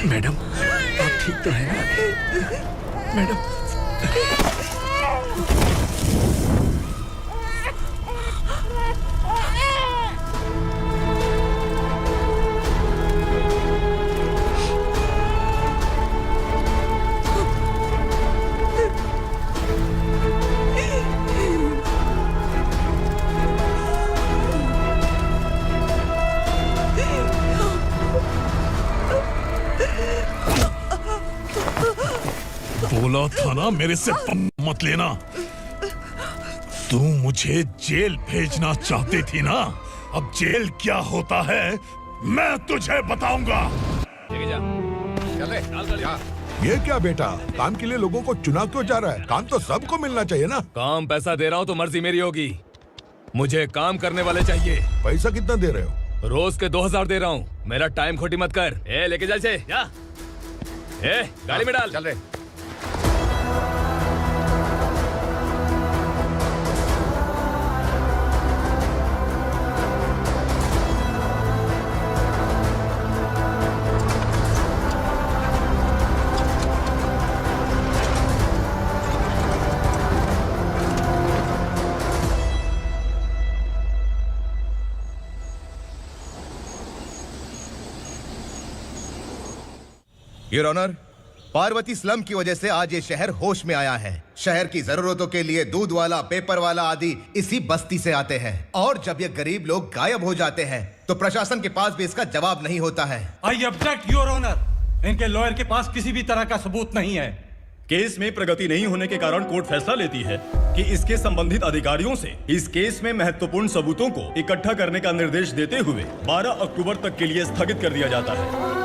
Madam आप ठीक तो है ना? मैडम बोला था ना मेरे से मत लेना। तू मुझे जेल भेजना चाहती थी ना, अब जेल क्या होता है मैं तुझे बताऊंगा। चल ये क्या बेटा, काम के लिए लोगों को चुना क्यों जा रहा है? काम तो सबको मिलना चाहिए ना। काम पैसा दे रहा हूँ तो मर्जी मेरी होगी, मुझे काम करने वाले चाहिए। पैसा कितना दे रहे हो? रोज के 2000 दे रहा हूँ, मेरा टाइम खोटी मत कर। लेके जा इसे, जा। गाड़ी में डाल। चल रहे। योर ऑनर, पार्वती स्लम की वजह से आज ये शहर होश में आया है। शहर की जरूरतों के लिए दूध वाला, पेपर वाला आदि इसी बस्ती से आते हैं, और जब ये गरीब लोग गायब हो जाते हैं तो प्रशासन के पास भी इसका जवाब नहीं होता है। आई ऑब्जेक्ट योर ऑनर, इनके लॉयर के पास किसी भी तरह का सबूत नहीं है। केस में प्रगति नहीं होने के कारण कोर्ट फैसला लेती है कि इसके संबंधित अधिकारियों से इस केस में महत्वपूर्ण सबूतों को इकट्ठा करने का निर्देश देते हुए 12 अक्टूबर तक के लिए स्थगित कर दिया जाता है।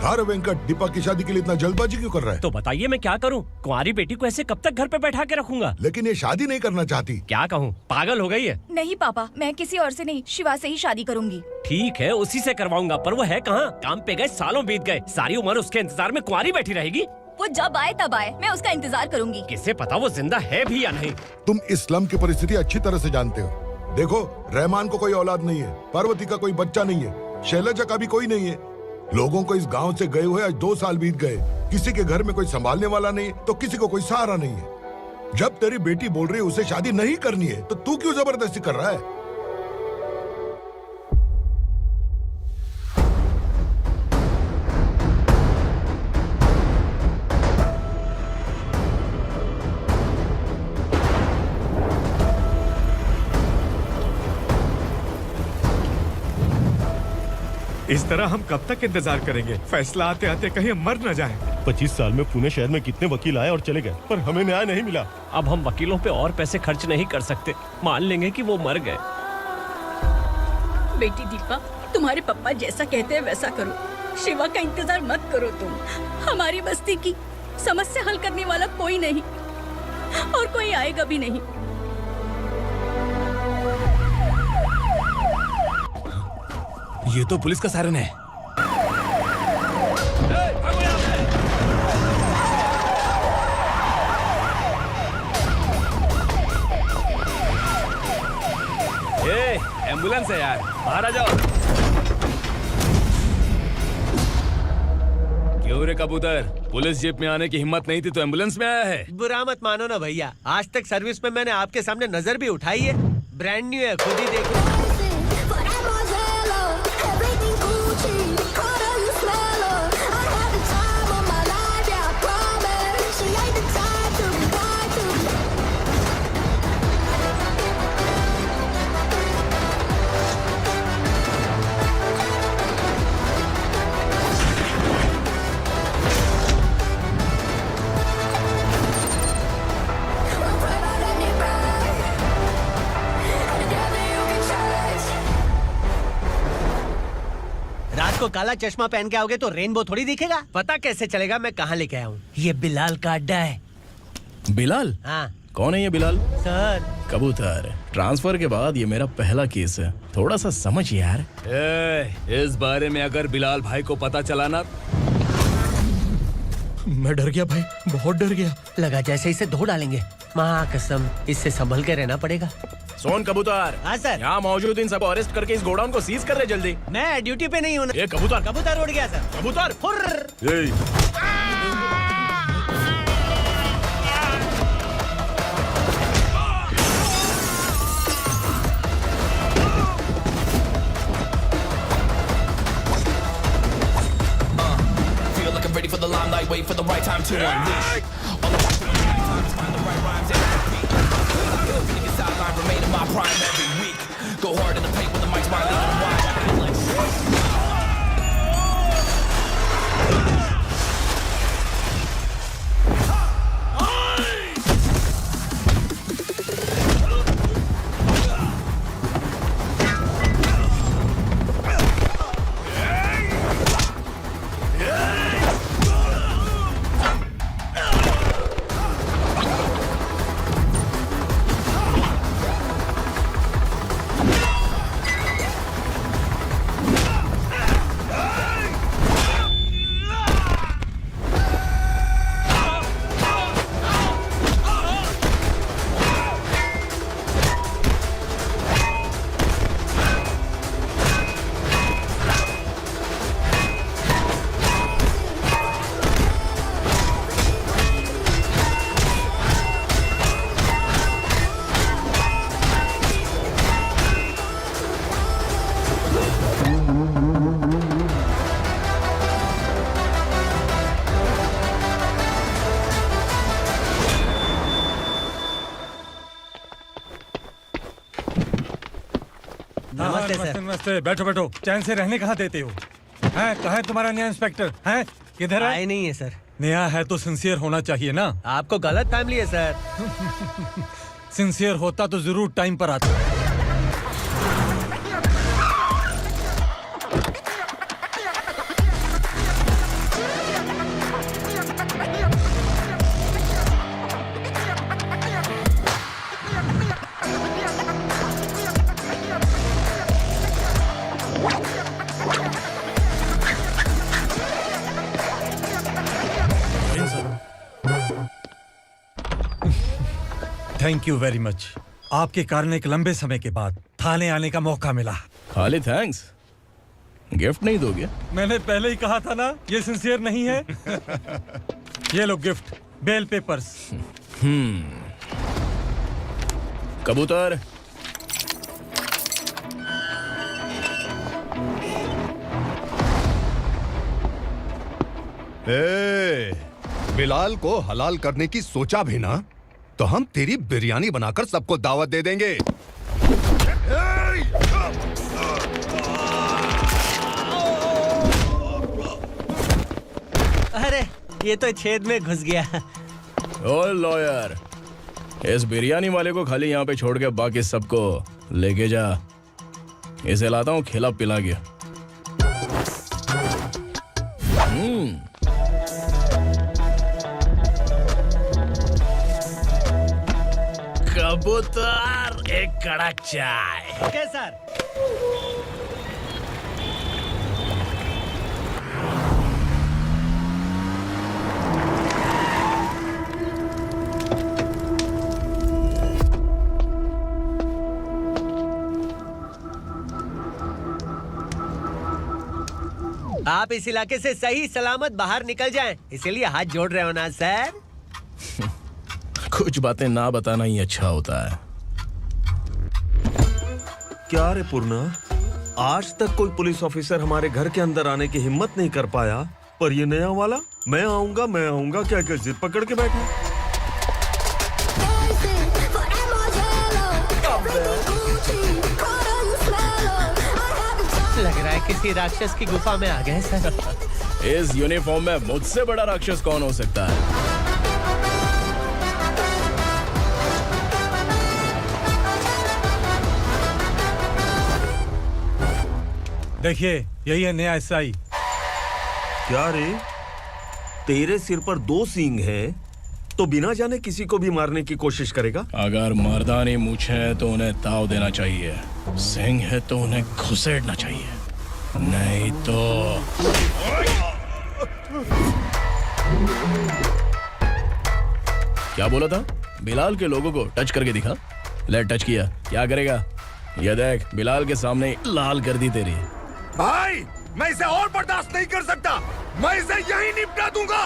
अरे वेंकट, दीपक की शादी के लिए इतना जल्दबाजी क्यों कर रहा है? तो बताइए मैं क्या करूं? कुंवारी बेटी को ऐसे कब तक घर पे बैठा के रखूंगा? लेकिन ये शादी नहीं करना चाहती। क्या कहूं, पागल हो गई है? नहीं पापा, मैं किसी और से नहीं, शिवा से ही शादी करूंगी। ठीक है, उसी से करवाऊंगा, पर वो है कहाँ? काम पे गए सालों बीत गए, सारी उम्र उसके इंतजार में कुंवारी बैठी रहेगी। वो जब आए तब आए, मैं उसका इंतजार करूंगी। किसे पता वो जिंदा है भी या नहीं। तुम इस्लाम की परिस्थिति अच्छी तरह से जानते हो। देखो, रहमान को कोई औलाद नहीं है, पार्वती का कोई बच्चा नहीं है, शैलजा का भी कोई नहीं है। लोगों को इस गांव से गए हुए आज 2 साल बीत गए। किसी के घर में कोई संभालने वाला नहीं, तो किसी को कोई सहारा नहीं है। जब तेरी बेटी बोल रही है उसे शादी नहीं करनी है, तो तू क्यों जबरदस्ती कर रहा है? इस तरह हम कब तक इंतजार करेंगे? फैसला आते आते कहीं हम मर न जाएं। 25 साल में पुणे शहर में कितने वकील आए और चले गए, पर हमें न्याय नहीं मिला। अब हम वकीलों पे और पैसे खर्च नहीं कर सकते, मान लेंगे कि वो मर गए। बेटी दीपा, तुम्हारे पापा जैसा कहते हैं वैसा करो। शिवा का इंतजार मत करो तुम। हमारी बस्ती की समस्या हल करने वाला कोई नहीं, और कोई आएगा भी नहीं। ये तो पुलिस का सायरन है। एम्बुलेंस है यार, बाहर आ जाओ। क्यों रे कबूतर, पुलिस जीप में आने की हिम्मत नहीं थी तो एम्बुलेंस में आया है? बुरा मत मानो ना भैया, आज तक सर्विस में मैंने आपके सामने नजर भी उठाई है। ब्रांड न्यू है, खुद ही देखो। को काला चश्मा पहन के आओगे तो रेनबो थोड़ी दिखेगा। पता कैसे चलेगा मैं कहाँ लेके आया हूँ? ये बिलाल का अड्डा है। बिलाल? हाँ। कौन है ये बिलाल? सर कबूतर, ट्रांसफर के बाद ये मेरा पहला केस है, थोड़ा सा समझ यार। इस बारे में अगर बिलाल भाई को पता चला ना। मैं डर गया भाई, बहुत डर गया। लगा जैसे इसे धो डालेंगे। माँ कसम, इससे संभल के रहना पड़ेगा। सोन कबूतर। हाँ सर। यहाँ मौजूद इन सबको अरेस्ट करके इस गोडाउन को सीज कर रहे जल्दी। मैं ड्यूटी पे नहीं हूँ। ये कबूतर। कबूतर उड़ गया सर। कबूतर। Ready for the limelight, wait for the right time to unleash. All the time to find the right rhymes and beat. Feeling a sideline, remain in my prime every week. Go hard in the paint with the mic's my leading wide. नमस्ते। बैठो बैठो, चैन से रहने कहाँ देते हो? हैं, कहाँ है तुम्हारा नया इंस्पेक्टर? हैं, किधर है? आए नहीं है सर। नया है तो सिंसियर होना चाहिए ना। आपको गलत फैमिली है सर। सिंसियर होता तो जरूर टाइम पर आता। Thank you very much. आपके कारण एक लंबे समय के बाद थाने आने का मौका मिला। खाली थैंक्स, गिफ्ट नहीं दोगे? मैंने पहले ही कहा था ना, ये सिंसियर नहीं है। ये लो गिफ्ट, बेल पेपर्स। कबूतर। बिलाल को हलाल करने की सोचा भी ना, तो हम तेरी बिरयानी बनाकर सबको दावत दे देंगे। अरे ये तो छेद में घुस गया। ओ लॉयर, इस बिरयानी वाले को खाली यहाँ पे छोड़ के बाकी सबको लेके जा। इसे लाता हूँ खिला पिला के। कबूतर, एक कड़क चाय। Okay sir. आप इस इलाके से सही सलामत बाहर निकल जाएं, इसीलिए हाथ जोड़ रहे हो ना सर। कुछ बातें ना बताना ही अच्छा होता है। क्या रे पूर्णा, आज तक कोई पुलिस ऑफिसर हमारे घर के अंदर आने की हिम्मत नहीं कर पाया, पर ये नया वाला मैं आऊंगा क्या क्या जिद पकड़ के बैठा। लग रहा है किसी राक्षस की गुफा में आ गए सर। इस यूनिफॉर्म में मुझसे बड़ा राक्षस कौन हो सकता है? देखिए, यही है नया एसआई। क्या रे, तेरे सिर पर 2 सींग है तो बिना जाने किसी को भी मारने की कोशिश करेगा? अगर मर्दानी मूंछ है तो उन्हें ताव देना चाहिए, सिंह है तो उन्हें घुसेड़ना चाहिए, नहीं तो। क्या बोला था? बिलाल के लोगों को टच करके दिखा। ले टच किया, क्या करेगा? ये देख, बिलाल के सामने लाल कर दी तेरी। भाई मैं इसे और बर्दाश्त नहीं कर सकता, मैं इसे यहीं निपटा दूंगा।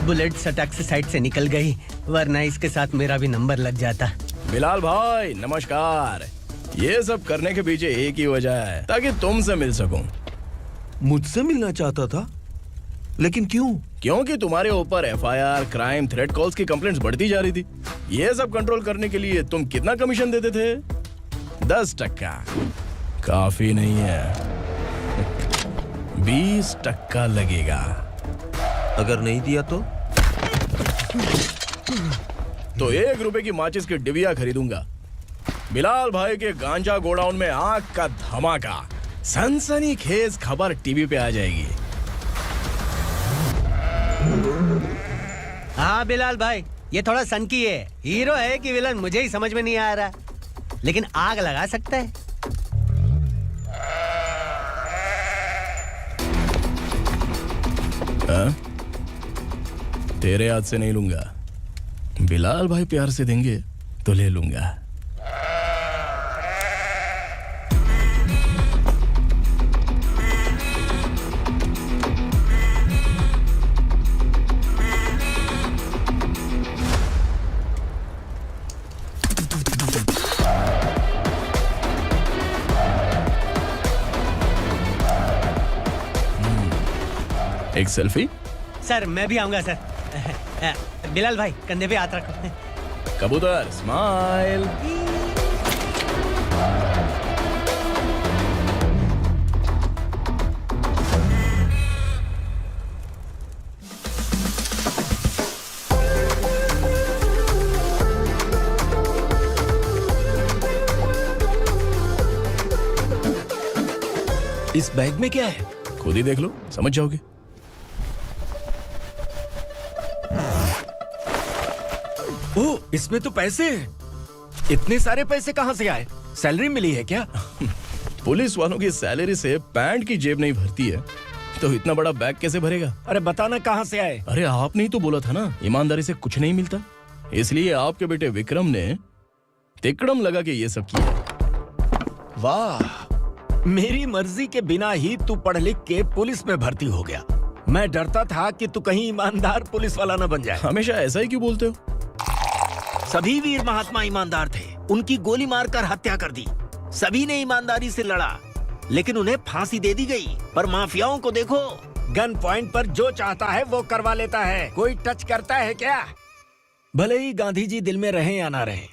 बुलेट सटक से साइड से निकल गई, वरना इसके साथ मेरा भी नंबर लग जाता। बिलाल भाई नमस्कार। ये सब करने के पीछे एक ही वजह है, ताकि तुमसे मिल सकूं। मुझसे मिलना चाहता था, लेकिन क्यों? क्योंकि तुम्हारे ऊपर एफआईआर, क्राइम, थ्रेट कॉल्स की कंप्लेंट्स बढ़ती जा रही थी। ये सब कंट्रोल करने के लिए तुम कितना कमीशन देते थे? 10%। काफी नहीं है, 20% लगेगा। अगर नहीं दिया तो 1 रुपए की माचिस की डिबिया खरीदूंगा। बिलाल भाई के गांजा गोडाउन में आग का धमाका, सनसनीखेज खबर टीवी पे आ जाएगी। हाँ बिलाल भाई, ये थोड़ा सनकी है। हीरो है कि विलन मुझे ही समझ में नहीं आ रहा, लेकिन आग लगा सकता है। तेरे हाथ से नहीं लूंगा, बिलाल भाई प्यार से देंगे तो ले लूंगा। एक सेल्फी? सर मैं भी आऊंगा सर। बिलाल भाई कंधे पे हाथ रखो। कबूतर स्माइल। इस बैग में क्या है? खुद ही देख लो, समझ जाओगे। ओह, इसमें तो पैसे हैं। इतने सारे पैसे कहां से आए? सैलरी मिली है क्या? पुलिस वालों की सैलरी से पैंट की जेब नहीं भरती है, तो इतना बड़ा बैग कैसे भरेगा? अरे बताना कहां से आए? अरे आपने ही तो बोला था ना, ईमानदारी से कुछ नहीं मिलता। इसलिए आपके बेटे विक्रम ने तिकड़म लगा के ये सब किया। वाह, मेरी मर्जी के बिना ही तू पढ़ लिख के पुलिस में भर्ती हो गया। मैं डरता था कि तू कहीं ईमानदार पुलिस वाला न बन जाए। हमेशा ऐसा ही क्यों बोलते हो? सभी वीर महात्मा ईमानदार थे, उनकी गोली मारकर हत्या कर दी। सभी ने ईमानदारी से लड़ा, लेकिन उन्हें फांसी दे दी गई। पर माफियाओं को देखो, गन पॉइंट पर जो चाहता है वो करवा लेता है। कोई टच करता है क्या? भले ही गांधी जी दिल में रहे या ना रहे,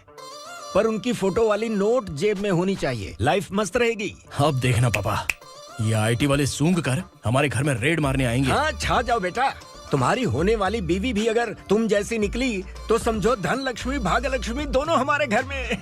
पर उनकी फोटो वाली नोट जेब में होनी चाहिए। लाइफ मस्त रहेगी। अब देखना पापा, ये आईटी वाले सूंघ कर हमारे घर में रेड मारने आएंगे। हाँ, छा जाओ बेटा। तुम्हारी होने वाली बीवी भी अगर तुम जैसी निकली तो समझो धन लक्ष्मी भाग्य लक्ष्मी दोनों हमारे घर में।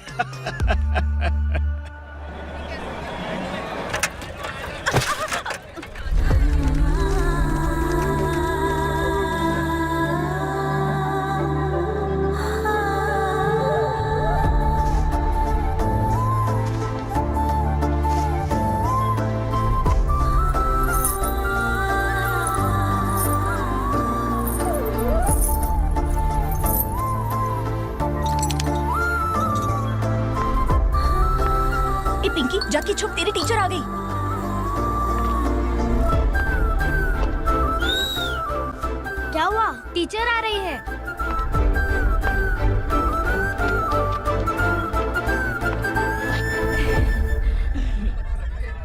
पिंकी, जाके छुप, तेरी टीचर आ गई। क्या हुआ? टीचर आ रही है।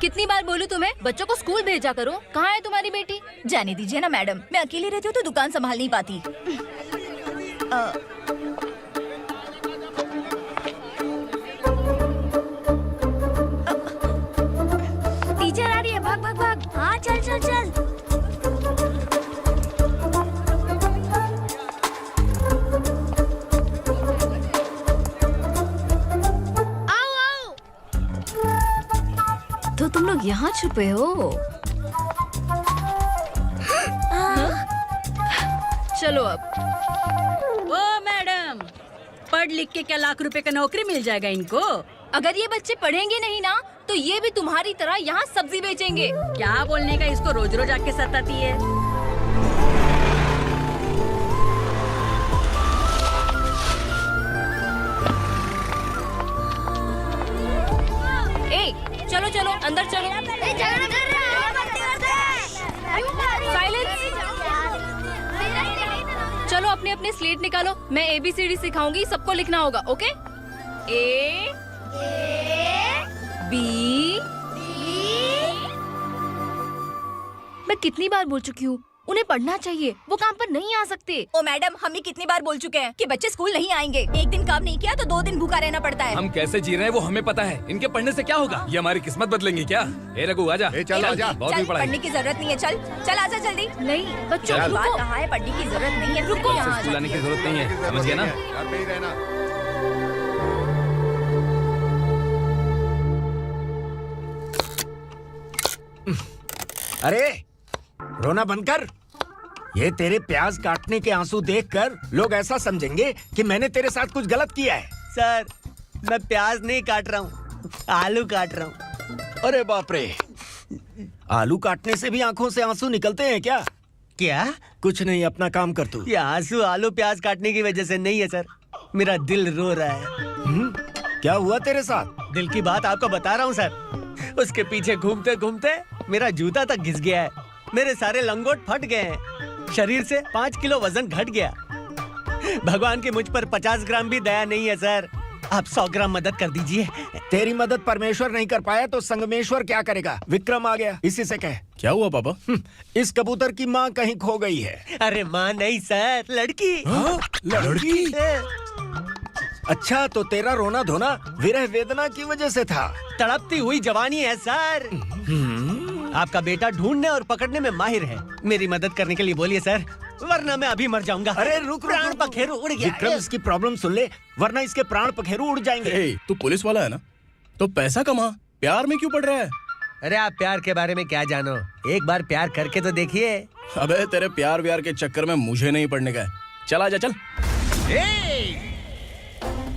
कितनी बार बोलूं तुम्हें, बच्चों को स्कूल भेजा करो। कहाँ है तुम्हारी बेटी? जाने दीजिए ना मैडम, मैं अकेली रहती हूँ तो दुकान संभाल नहीं पाती। टीचर आ रही है, भाग भाग भाग। हाँ चल चल चल। आओ आओ। तो तुम लोग यहाँ छुपे हो? चलो अब। ओ मैडम, पढ़ लिख के क्या लाख रुपए का नौकरी मिल जाएगा इनको? अगर ये बच्चे पढ़ेंगे नहीं ना तो ये भी तुम्हारी तरह यहाँ सब्जी बेचेंगे। क्या बोलने का, इसको रोज रोज आके सताती है। ए, चलो चलो अंदर चलो। साइलेंस। चलो अपने अपने स्लेट निकालो, मैं ABCD सिखाऊंगी, सबको लिखना होगा, ओके? A B। मैं कितनी बार बोल चुकी हूँ, उन्हें पढ़ना चाहिए, वो काम पर नहीं आ सकते। ओ मैडम, हम भी कितनी बार बोल चुके हैं कि बच्चे स्कूल नहीं आएंगे। एक दिन काम नहीं किया तो 2 दिन भूखा रहना पड़ता है। हम कैसे जी रहे हैं वो हमें पता है, इनके पढ़ने से क्या होगा? ये हमारी किस्मत बदलेंगे क्या? ए रघु आजा। चल आजा। बहुत भी पढ़ाई। पढ़ने की जरूरत नहीं है, चल चल आजा जल्दी। नहीं बच्चों चल। रुको। कहा है पढ़ने की जरूरत नहीं है, रुको। से स्कूल आने की जरूरत नहीं है, समझ गया ना? घर पे ही रहना। अरे रोना बंद कर। ये तेरे प्याज काटने के आंसू देखकर लोग ऐसा समझेंगे कि मैंने तेरे साथ कुछ गलत किया है। सर, मैं प्याज नहीं काट रहा हूँ, आलू काट रहा हूँ। अरे बाप रे, आलू काटने से भी आंखों से आंसू निकलते हैं क्या? क्या? कुछ नहीं, अपना काम कर तू। ये आंसू आलू प्याज काटने की वजह से नहीं है सर, मेरा दिल रो रहा है। क्या हुआ तेरे साथ? दिल की बात आपको बता रहा हूँ सर। उसके पीछे घूमते घूमते मेरा जूता तक घिस गया है, मेरे सारे लंगोट फट गए हैं, शरीर से 5 किलो वजन घट गया। भगवान की मुझ पर 50 ग्राम भी दया नहीं है सर, आप 100 ग्राम मदद कर दीजिए। तेरी मदद परमेश्वर नहीं कर पाया तो संगमेश्वर क्या करेगा? विक्रम आ गया, इसी से कह। क्या हुआ पापा? इस कबूतर की माँ कहीं खो गई है। अरे माँ नहीं सर, लड़की। लड़की? अच्छा, तो तेरा रोना धोना विरह वेदना की वजह से था। तड़पती हुई जवानी है सर। आपका बेटा ढूंढने और पकड़ने में माहिर है, मेरी मदद करने के लिए बोलिए सर, वरना मैं अभी मर जाऊंगा। अरे रुक, प्राण पखेरु उड़ गया। विक्रम, इसकी प्रॉब्लम सुन ले, वरना इसके प्राण पखेरु उड़ जाएंगे। तू पुलिस वाला है ना, तो पैसा कमा, प्यार में क्यों पड़ रहा है? अरे आप प्यार के बारे में क्या जानो, एक बार प्यार करके तो देखिए। अबे तेरे प्यार व्यार के चक्कर में मुझे नहीं पढ़ने का है, चल आजा चल।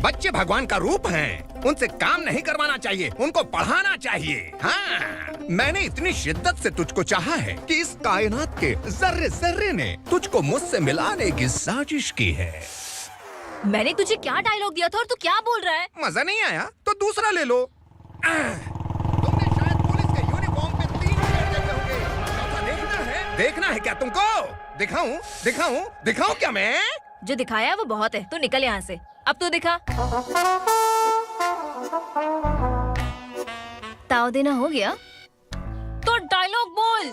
बच्चे भगवान का रूप हैं, उनसे काम नहीं करवाना चाहिए, उनको पढ़ाना चाहिए। हाँ, मैंने इतनी शिद्दत से तुझको चाहा है कि इस कायनात के जर्रे जर्रे ने तुझको मुझसे मिलाने की साजिश की है। मैंने तुझे क्या डायलॉग दिया था और तू क्या बोल रहा है? मजा नहीं आया तो दूसरा ले लो। तुमने शायद पुलिस के यूनिफॉर्म पे 3 शेर देखे होंगे। चौथा देखना है क्या तुमको? दिखाऊं क्या मैं? जो दिखाया वो बहुत है, तू निकल यहाँ से। अब तू दिखा। ताव देना हो गया तो डायलॉग बोल।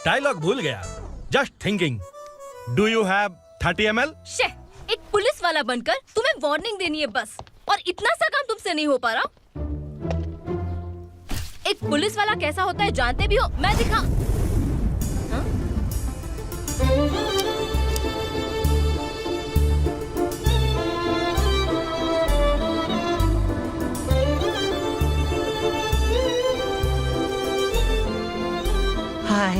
डायलॉग भूल गया। Just thinking, do you have 30 ml? शे, एक पुलिस वाला बनकर तुम्हें वार्निंग देनी है बस, और इतना सा काम तुमसे नहीं हो पा रहा। एक पुलिस वाला कैसा होता है जानते भी हो? मैं दिखा। हाय,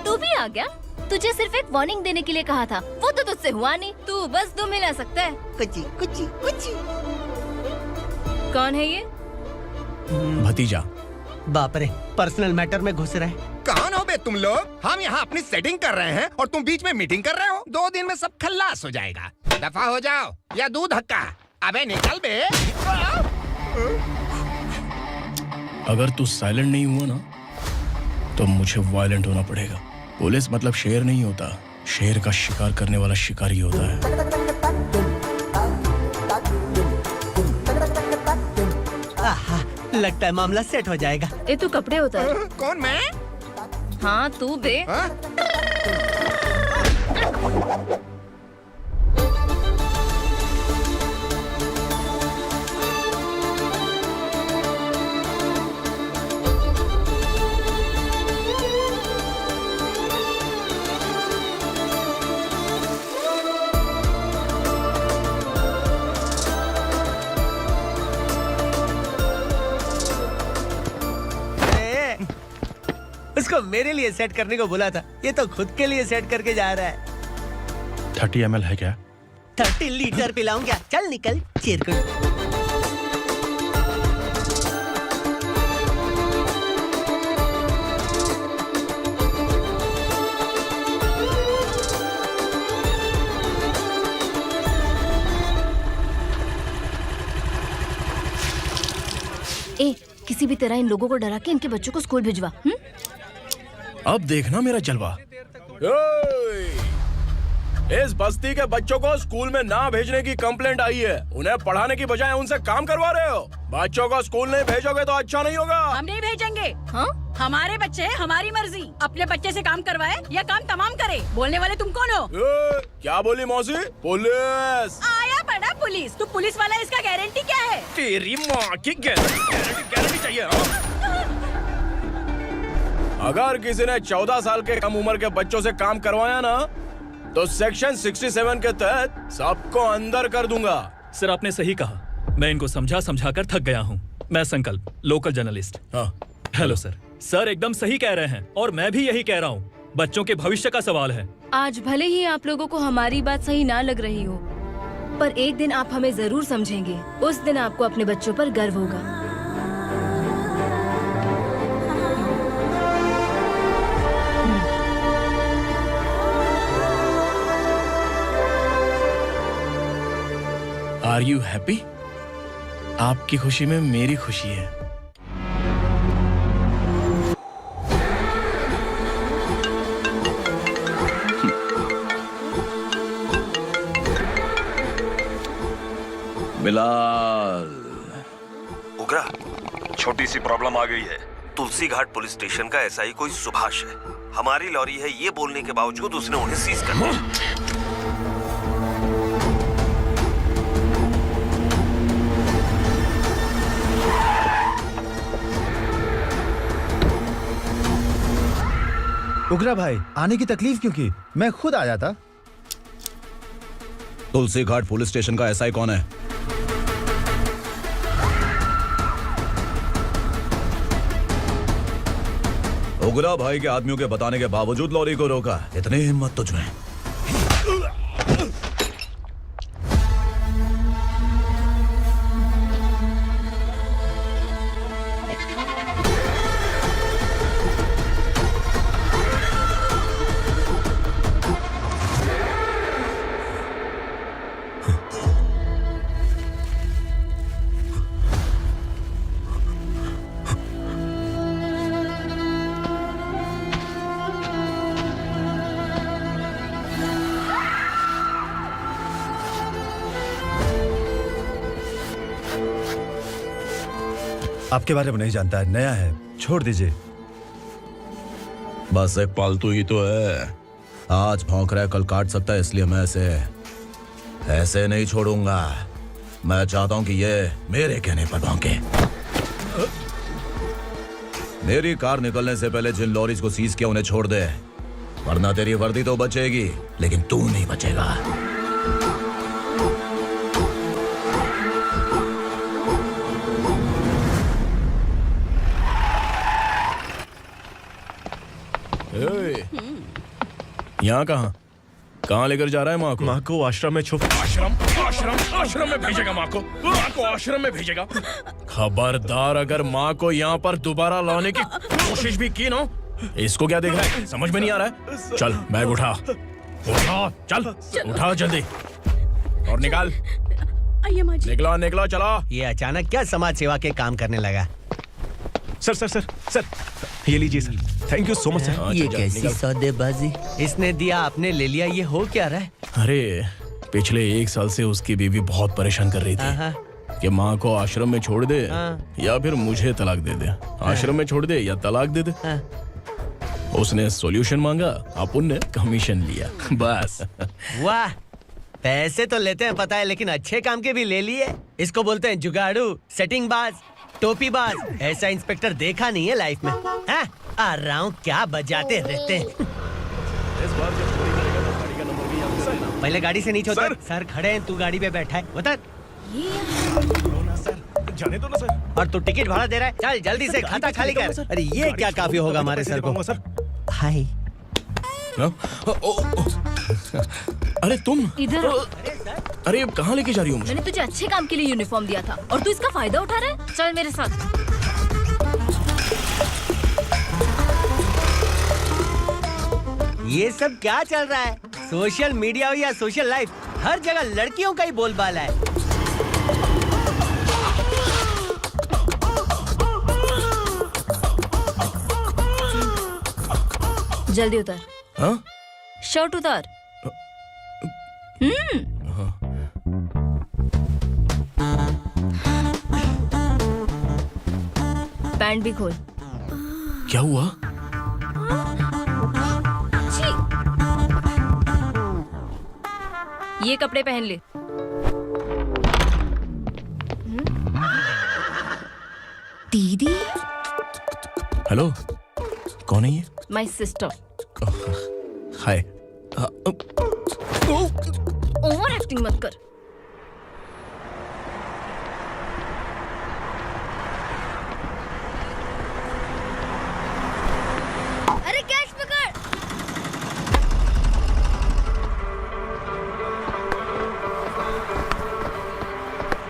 तू भी आ गया? तुझे सिर्फ एक वार्निंग देने के लिए कहा था, वो तो तुझसे हुआ नहीं। तू बस दो मिला सकता है। कुछ कौन है ये? भतीजा। बाप रे, पर्सनल मैटर में घुस रहा है। कौन हो बे तुम लोग? हम यहाँ अपनी सेटिंग कर रहे हैं और तुम बीच में मीटिंग कर रहे हो। 2 दिन में सब खल्लास हो जाएगा। दफा हो जाओ या दूध हक्का। अबे निकल बे। अगर तू साइलेंट नहीं हुआ ना तो मुझे वायलेंट होना पड़ेगा। पुलिस मतलब शेर नहीं होता, शेर का शिकार करने वाला शिकारी होता है। आहा, लगता है मामला सेट हो जाएगा। ए तू कपड़े उतार। कौन मैं? हाँ तू बे। उसको मेरे लिए सेट करने को बोला था, ये तो खुद के लिए सेट करके जा रहा है। 30 ml है क्या? 30 लीटर पिलाऊंगा, चल निकल चिरकुट। ए, किसी भी तरह इन लोगों को डरा के इनके बच्चों को स्कूल भिजवा। अब देखना मेरा जलवा। इस बस्ती के बच्चों को स्कूल में ना भेजने की कंप्लेंट आई है। उन्हें पढ़ाने की बजाय उनसे काम करवा रहे हो। बच्चों को स्कूल नहीं भेजोगे तो अच्छा नहीं होगा। हम नहीं भेजेंगे। हाँ? हमारे बच्चे हमारी मर्जी। अपने बच्चे से काम करवाए या काम तमाम करे। बोलने वाले तुम कौन हो? क्या बोली मौसी? पुलिस आया बड़ा पुलिस। तू पुलिस वाला, इसका गारंटी क्या है? तेरी माँ की गारंटी चाहिए। अगर किसी ने 14 साल के कम उम्र के बच्चों से काम करवाया ना, तो सेक्शन 67 के तहत सबको अंदर कर दूंगा। सर आपने सही कहा। मैं इनको समझा कर थक गया हूँ। मैं संकल्प, लोकल जर्नलिस्ट। हाँ। Hello sir. सर एकदम सही कह रहे हैं और मैं भी यही कह रहा हूँ। बच्चों के भविष्य का सवाल है। आज भले ही आप लोगों को हमारी बात सही ना लग रही हो, पर एक दिन आप हमें जरूर समझेंगे। उस दिन आपको अपने बच्चों पर गर्व होगा। Are you happy? आपकी खुशी में मेरी खुशी है। बिलाल। उगरा, छोटी सी प्रॉब्लम आ गई है। तुलसी घाट पुलिस स्टेशन का एसआई कोई सुभाष है। हमारी लॉरी है ये बोलने के बावजूद उसने उन्हें सीज कर दिया। उगरा भाई, आने की तकलीफ क्यों की? मैं खुद आया था। तुलसी घाट पुलिस स्टेशन का एसआई कौन है? उगरा भाई के आदमियों के बताने के बावजूद लॉरी को रोका। इतनी हिम्मत तुझमें? आपके बारे में नहीं जानता है, नया है, छोड़ दीजिए। बस एक पालतू ही तो है। आज भौंक रहा है, कल काट सकता है, इसलिए मैं ऐसे नहीं छोड़ूंगा। मैं चाहता हूं कि ये मेरे कहने पर भौंके। मेरी कार निकलने से पहले जिन लॉरीज को सीज किया उन्हें छोड़ दे, वरना तेरी वर्दी तो बचेगी लेकिन तू नहीं बचेगा। यहाँ कहाँ लेकर जा रहा है माँ को? माँ को आश्रम में आश्रम में भेजेगा। माँ को आश्रम में भेजेगा। खबरदार, अगर माँ को यहाँ पर दोबारा लाने की कोशिश भी की ना, इसको क्या देख रहा है? समझ में नहीं आ रहा है? चल बैग उठा, चल उठा जल्दी और निकाल। निकला चला। ये अचानक क्या समाज सेवा के काम करने लगा? सर ये लीजिए sir. Thank you so much sir. ये कैसी सौदेबाजी? इसने दिया, आपने ले लिया, ये हो क्या रहा है? अरे पिछले 1 साल से उसकी बीवी बहुत परेशान कर रही थी कि माँ को आश्रम में छोड़ दे या फिर मुझे तलाक दे दे। आश्रम में छोड़ दे या तलाक दे दे। उसने सॉल्यूशन मांगा, अपन ने कमीशन लिया, बस। वाह, पैसे तो लेते हैं पता है, लेकिन अच्छे काम के भी ले लिए। इसको बोलते हैं जुगाड़ू, सेटिंग बाज, टोपी बाज। ऐसा इंस्पेक्टर देखा नहीं है लाइफ में। हाँ? आ रहा हूँ, क्या बजाते रहते हैं। पहले गाड़ी से नीचे उतर। सर खड़े हैं, तू गाड़ी पे बैठा है, उतर। जाने दो ना सर। और तू टिकट भाड़ा दे रहा है? चल जल्दी से खाता खाली कर। अरे ये क्या काफी होगा हमारे सर को। हाय। अरे तुम इधर आओ। अरे अब कहाँ लेके जा रही हो मुझे? मैंने तुझे अच्छे काम के लिए यूनिफॉर्म दिया था और तू इसका फायदा उठा रहा है। चल मेरे साथ। ये सब क्या चल रहा है? सोशल मीडिया हो या सोशल लाइफ, हर जगह लड़कियों का ही बोलबाला है। जल्दी उतर। हाँ? शर्ट उतार। पैंट भी खोल। क्या हुआ? छी! ये कपड़े पहन ले। दीदी। हेलो, कौन है ये? My sister. Hi. Over acting मत कर। अरे कैच पकड़।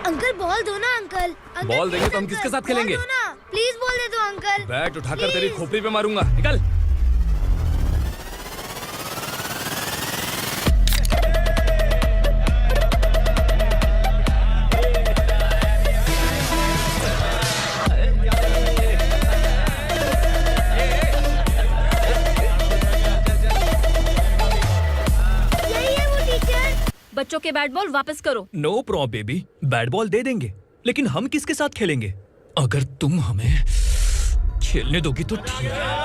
अंकल बॉल दो ना अंकल। बॉल देंगे तो हम किसके साथ खेलेंगे? प्लीज बॉल दे दो अंकल। बैट उठाकर तेरी खोपड़ी पे मारूंगा। निकल। बच्चों के बैट बॉल वापस करो। No problem baby, bat ball दे देंगे, लेकिन हम किसके साथ खेलेंगे? अगर तुम हमें खेलने दोगी तो ठीक है।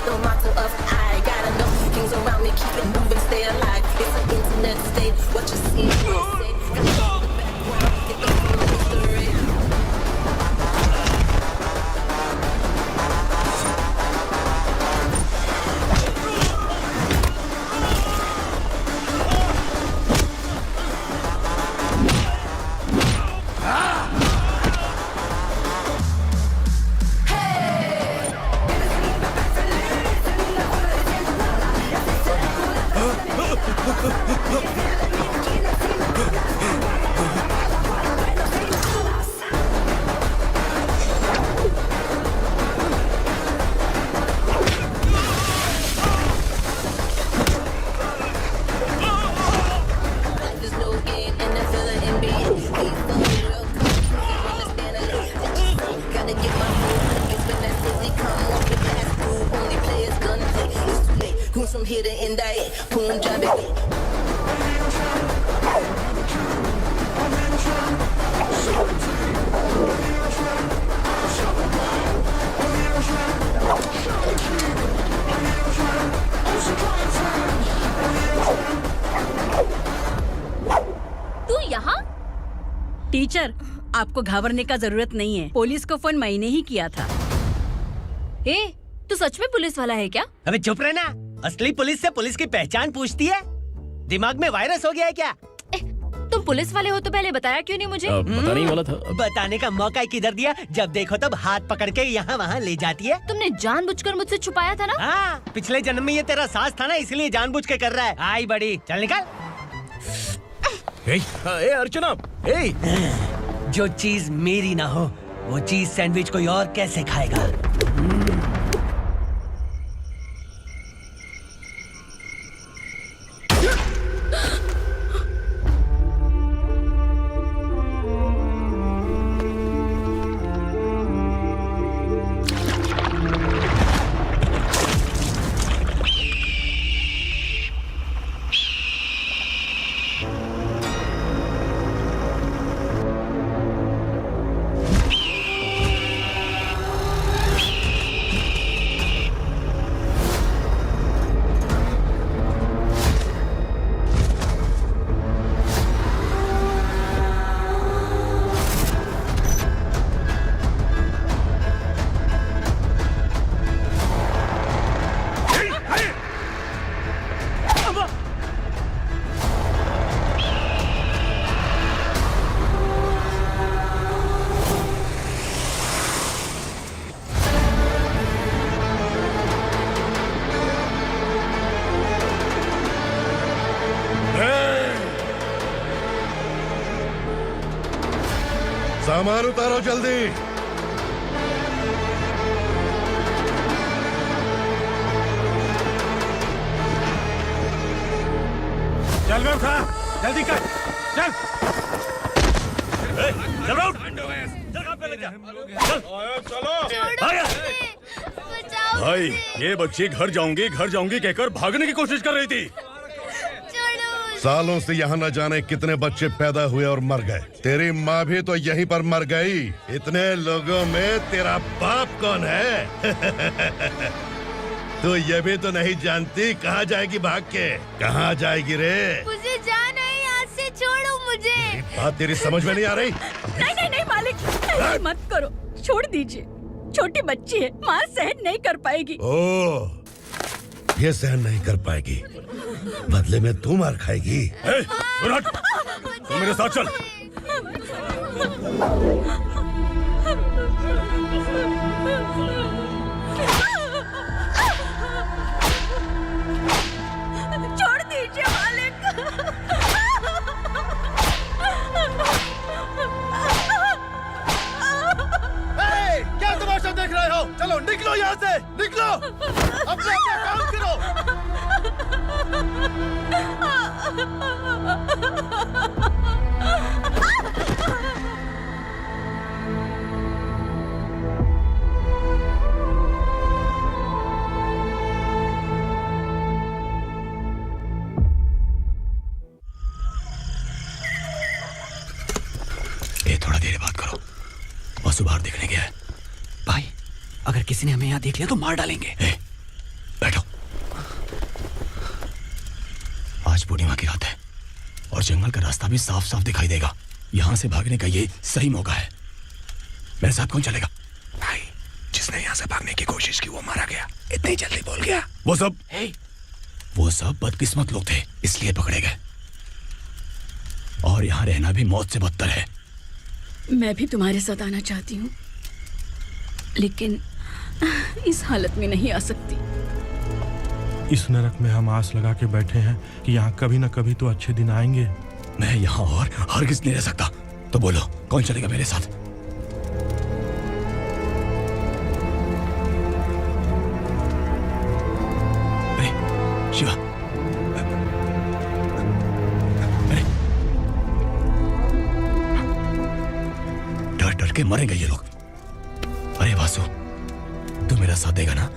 No matter of I got enough things around me, keep it moving, stay alive. It's an internet state, what you see, you say. Get the history. From here to end, I Punjab तू यहाँ? Teacher, आपको घबराने का जरूरत नहीं है। Police को phone मैंने ही किया था। ए, तू सच में पुलिस वाला है क्या? अबे चुप रहना। असली पुलिस से पुलिस की पहचान पूछती है? दिमाग में वायरस हो गया है क्या? तुम पुलिस वाले हो तो पहले बताया क्यों नहीं मुझे? बताने ही वाला था। बताने का मौका किधर दिया? जब देखो तब हाथ पकड़ के यहाँ वहाँ ले जाती है। तुमने जानबूझकर मुझसे छुपाया था ना? हाँ, पिछले जन्म में ये तेरा सास था ना, इसलिए जानबूझ के कर रहा है। आई बड़ी, चल निकल। ए अर्चना, जो चीज मेरी ना हो वो चीज सैंडविच कोई और कैसे खाएगा? सामान उतारो जल्दी। चल बे उठा, जल्दी कर, चल। चल राउट, भाई ये बच्ची घर जाऊंगी कहकर भागने की कोशिश कर रही थी। सालों से यहाँ न जाने कितने बच्चे पैदा हुए और मर गए। तेरी माँ भी तो यहीं पर मर गई। इतने लोगों में तेरा बाप कौन है? तू ये भी तो नहीं जानती कहाँ जाएगी भाग के? कहाँ जाएगी रे? मुझे जाना है यहाँ से, छोड़ो मुझे। बात तेरी समझ में नहीं आ रही? नहीं मालिक, ऐसे मत करो, छोड़ दीजिए। छोटी बच्ची है, माँ सहन नहीं कर पाएगी। ओह, ये सहन नहीं कर पाएगी, बदले में तू मार खाएगी। तू मेरे साथ चल। छोड़ दीजिए मालिक। क्या तमाशा देख रहे हो? चलो निकलो यहाँ से, निकलो। अपना काम करो। ए, थोड़ा देर बात करो। वसु बाहर देखने गया है। भाई, अगर किसी ने हमें यहाँ देख लिया तो मार डालेंगे। बैठो। आज पूर्णिमा की रात है और जंगल का रास्ता भी साफ साफ दिखाई देगा। यहाँ से भागने का ये सही मौका है। मेरे साथ कौन चलेगा? भाई, जिसने यहाँ से भागने की कोशिश की वो मारा गया। इतनी जल्दी बोल गया। वो सब बदकिस्मत लोग थे, इसलिए पकड़े गए। और यहाँ रहना भी मौत से बदतर है। मैं भी तुम्हारे साथ आना चाहती हूँ, लेकिन इस हालत में नहीं आ सकती। इस नरक में हम आस लगा के बैठे हैं कि यहाँ कभी न कभी तो अच्छे दिन आएंगे। मैं यहाँ और हरगिज़ नहीं रह सकता। तो बोलो, कौन चलेगा मेरे साथ? शिवा, डर डर के मरेंगे ये लोग। अरे वासु, तू मेरा साथ देगा ना?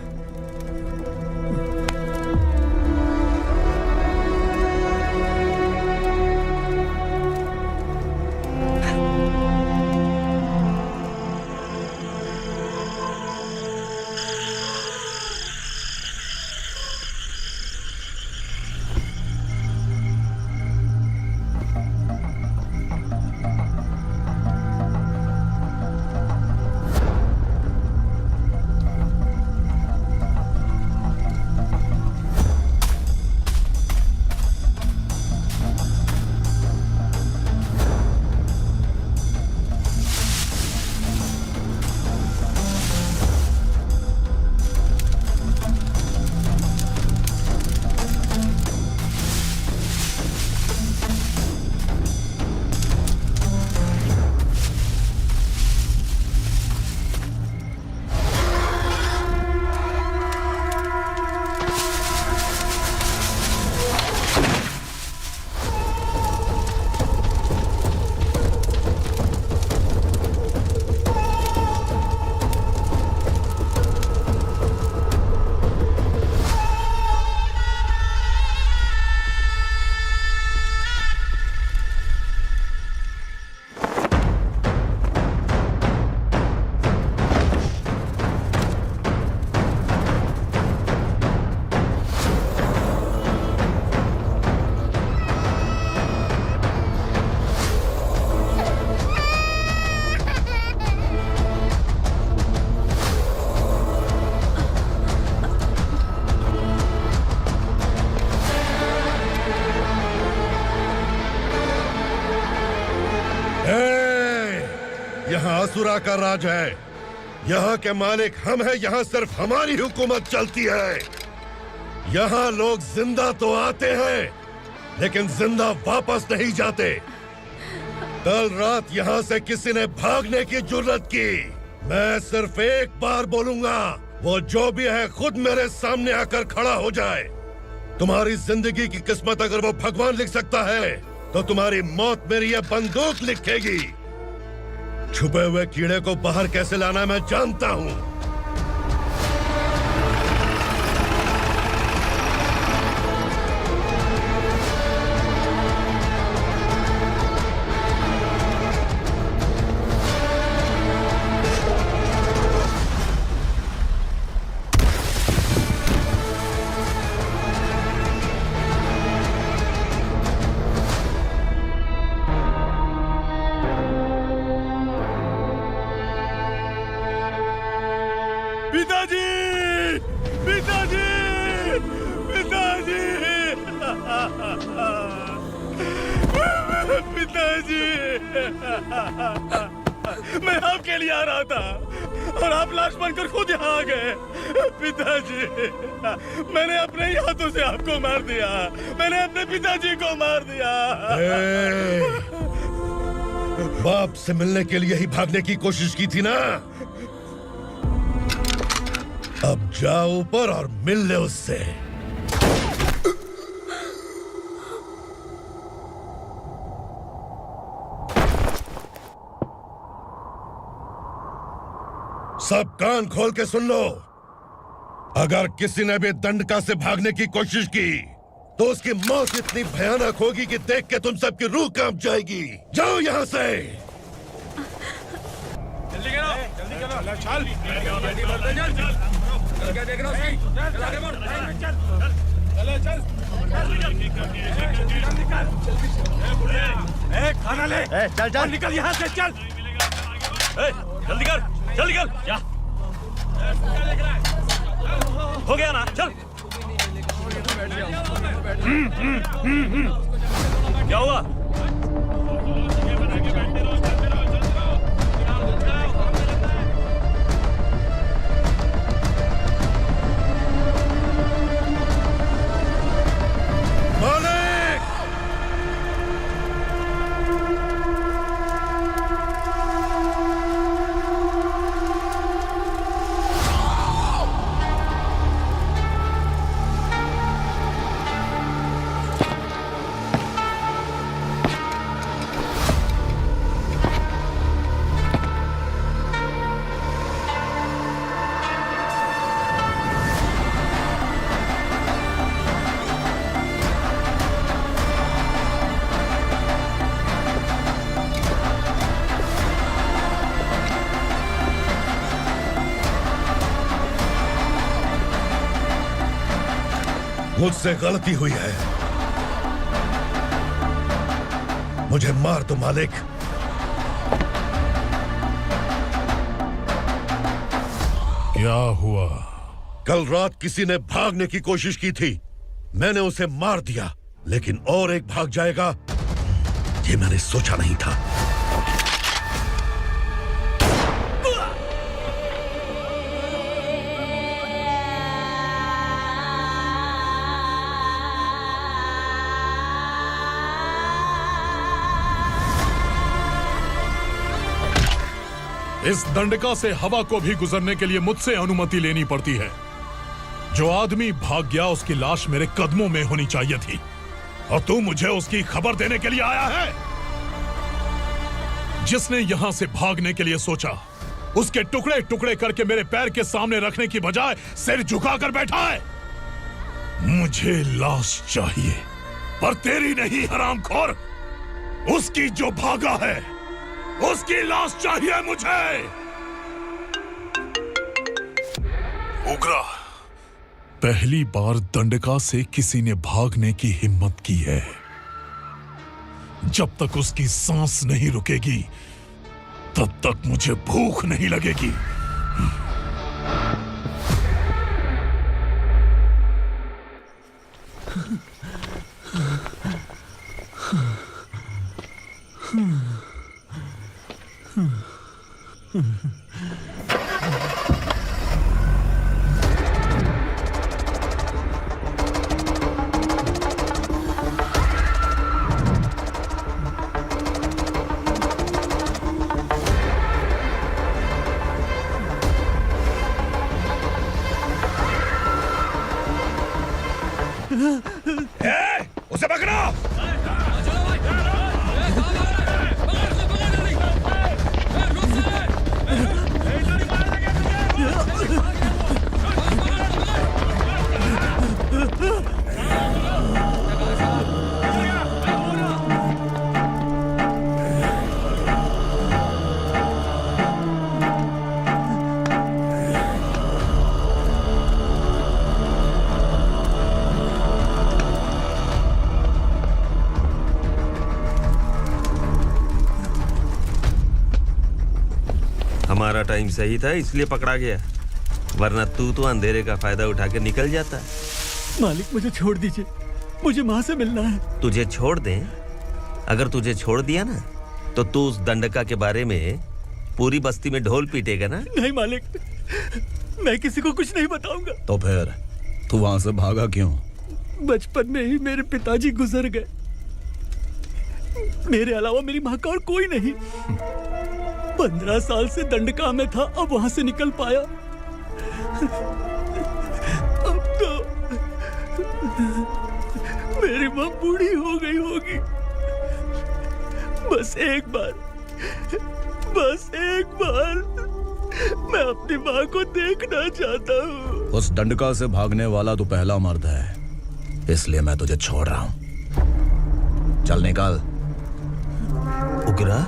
यहाँ असुरा का राज है। यहाँ के मालिक हम हैं। यहाँ सिर्फ हमारी हुकूमत चलती है। यहाँ लोग जिंदा तो आते हैं, लेकिन जिंदा वापस नहीं जाते। कल रात यहाँ से किसी ने भागने की जुर्रत की, मैं सिर्फ एक बार बोलूंगा, वो जो भी है खुद मेरे सामने आकर खड़ा हो जाए। तुम्हारी जिंदगी की किस्मत अगर वो भगवान लिख सकता है, तो तुम्हारी मौत मेरी ये बंदूक लिखेगी। छुपे हुए कीड़े को बाहर कैसे लाना मैं जानता हूँ। मैं आपके लिए आ रहा था और आप लाश बनकर खुद यहाँ आ गए। पिताजी, मैंने अपने ही हाथों से आपको मार दिया। मैंने अपने पिताजी को मार दिया। बाप से मिलने के लिए ही भागने की कोशिश की थी ना? अब जाओ ऊपर और मिल ले उससे। सब कान खोल के सुन लो। अगर किसी ने भी दंडका से भागने की कोशिश की, तो उसकी मौत इतनी भयानक होगी कि देख के तुम सबकी रूह कांप जाएगी। जाओ यहाँ से। जल्दी करो, जल्दी करो। चल, क्या देख रहा है? चल, खाना ले। चल चल निकल यहाँ से, चल। जल्दी कर, जल्दी कर। क्या हो गया ना? चल। क्या हुआ? मुझसे गलती हुई है, मुझे मार दो मालिक। क्या हुआ? कल रात किसी ने भागने की कोशिश की थी, मैंने उसे मार दिया, लेकिन और एक भाग जाएगा ये मैंने सोचा नहीं था। इस दंडका से हवा को भी गुजरने के लिए मुझसे अनुमति लेनी पड़ती है। जो आदमी भाग गया उसकी लाश मेरे कदमों में होनी चाहिए थी, और तू मुझे उसकी खबर देने के लिए आया है। जिसने यहां से भागने के लिए सोचा, उसके टुकड़े टुकड़े करके मेरे पैर के सामने रखने की बजाय सिर झुकाकर बैठा है। मुझे लाश चाहिए, पर तेरी नहीं हरामखोर, उसकी जो भागा है उसकी लाश चाहिए मुझे। उग्रा, पहली बार दंडका से किसी ने भागने की हिम्मत की है। जब तक उसकी सांस नहीं रुकेगी, तब तक मुझे भूख नहीं लगेगी। उसे पकड़ो। हमारा टाइम सही था इसलिए पकड़ा गया, वरना तू तो अंधेरे का फायदा उठा के निकल जाता। मालिक मुझे छोड़ दीजिए, मुझे माँ से मिलना है। तुझे छोड़ दें? अगर तुझे छोड़ दिया ना तो तू उस दंडका के बारे में पूरी बस्ती में ढोल पीटेगा ना। नहीं मालिक, मैं किसी को कुछ नहीं बताऊंगा। तो फिर तू वहां से भागा क्यों? बचपन में ही मेरे पिताजी गुजर गए, मेरे अलावा मेरी माँ का और कोई नहीं। 15 साल से दंडका में था, अब वहां से निकल पाया। अब तो मेरी माँ बूढ़ी हो गई होगी। बस एक बार मैं अपनी माँ को देखना चाहता हूँ। उस दंडका से भागने वाला तू पहला मर्द है, इसलिए मैं तुझे छोड़ रहा हूँ। चल निकल। उग्रा?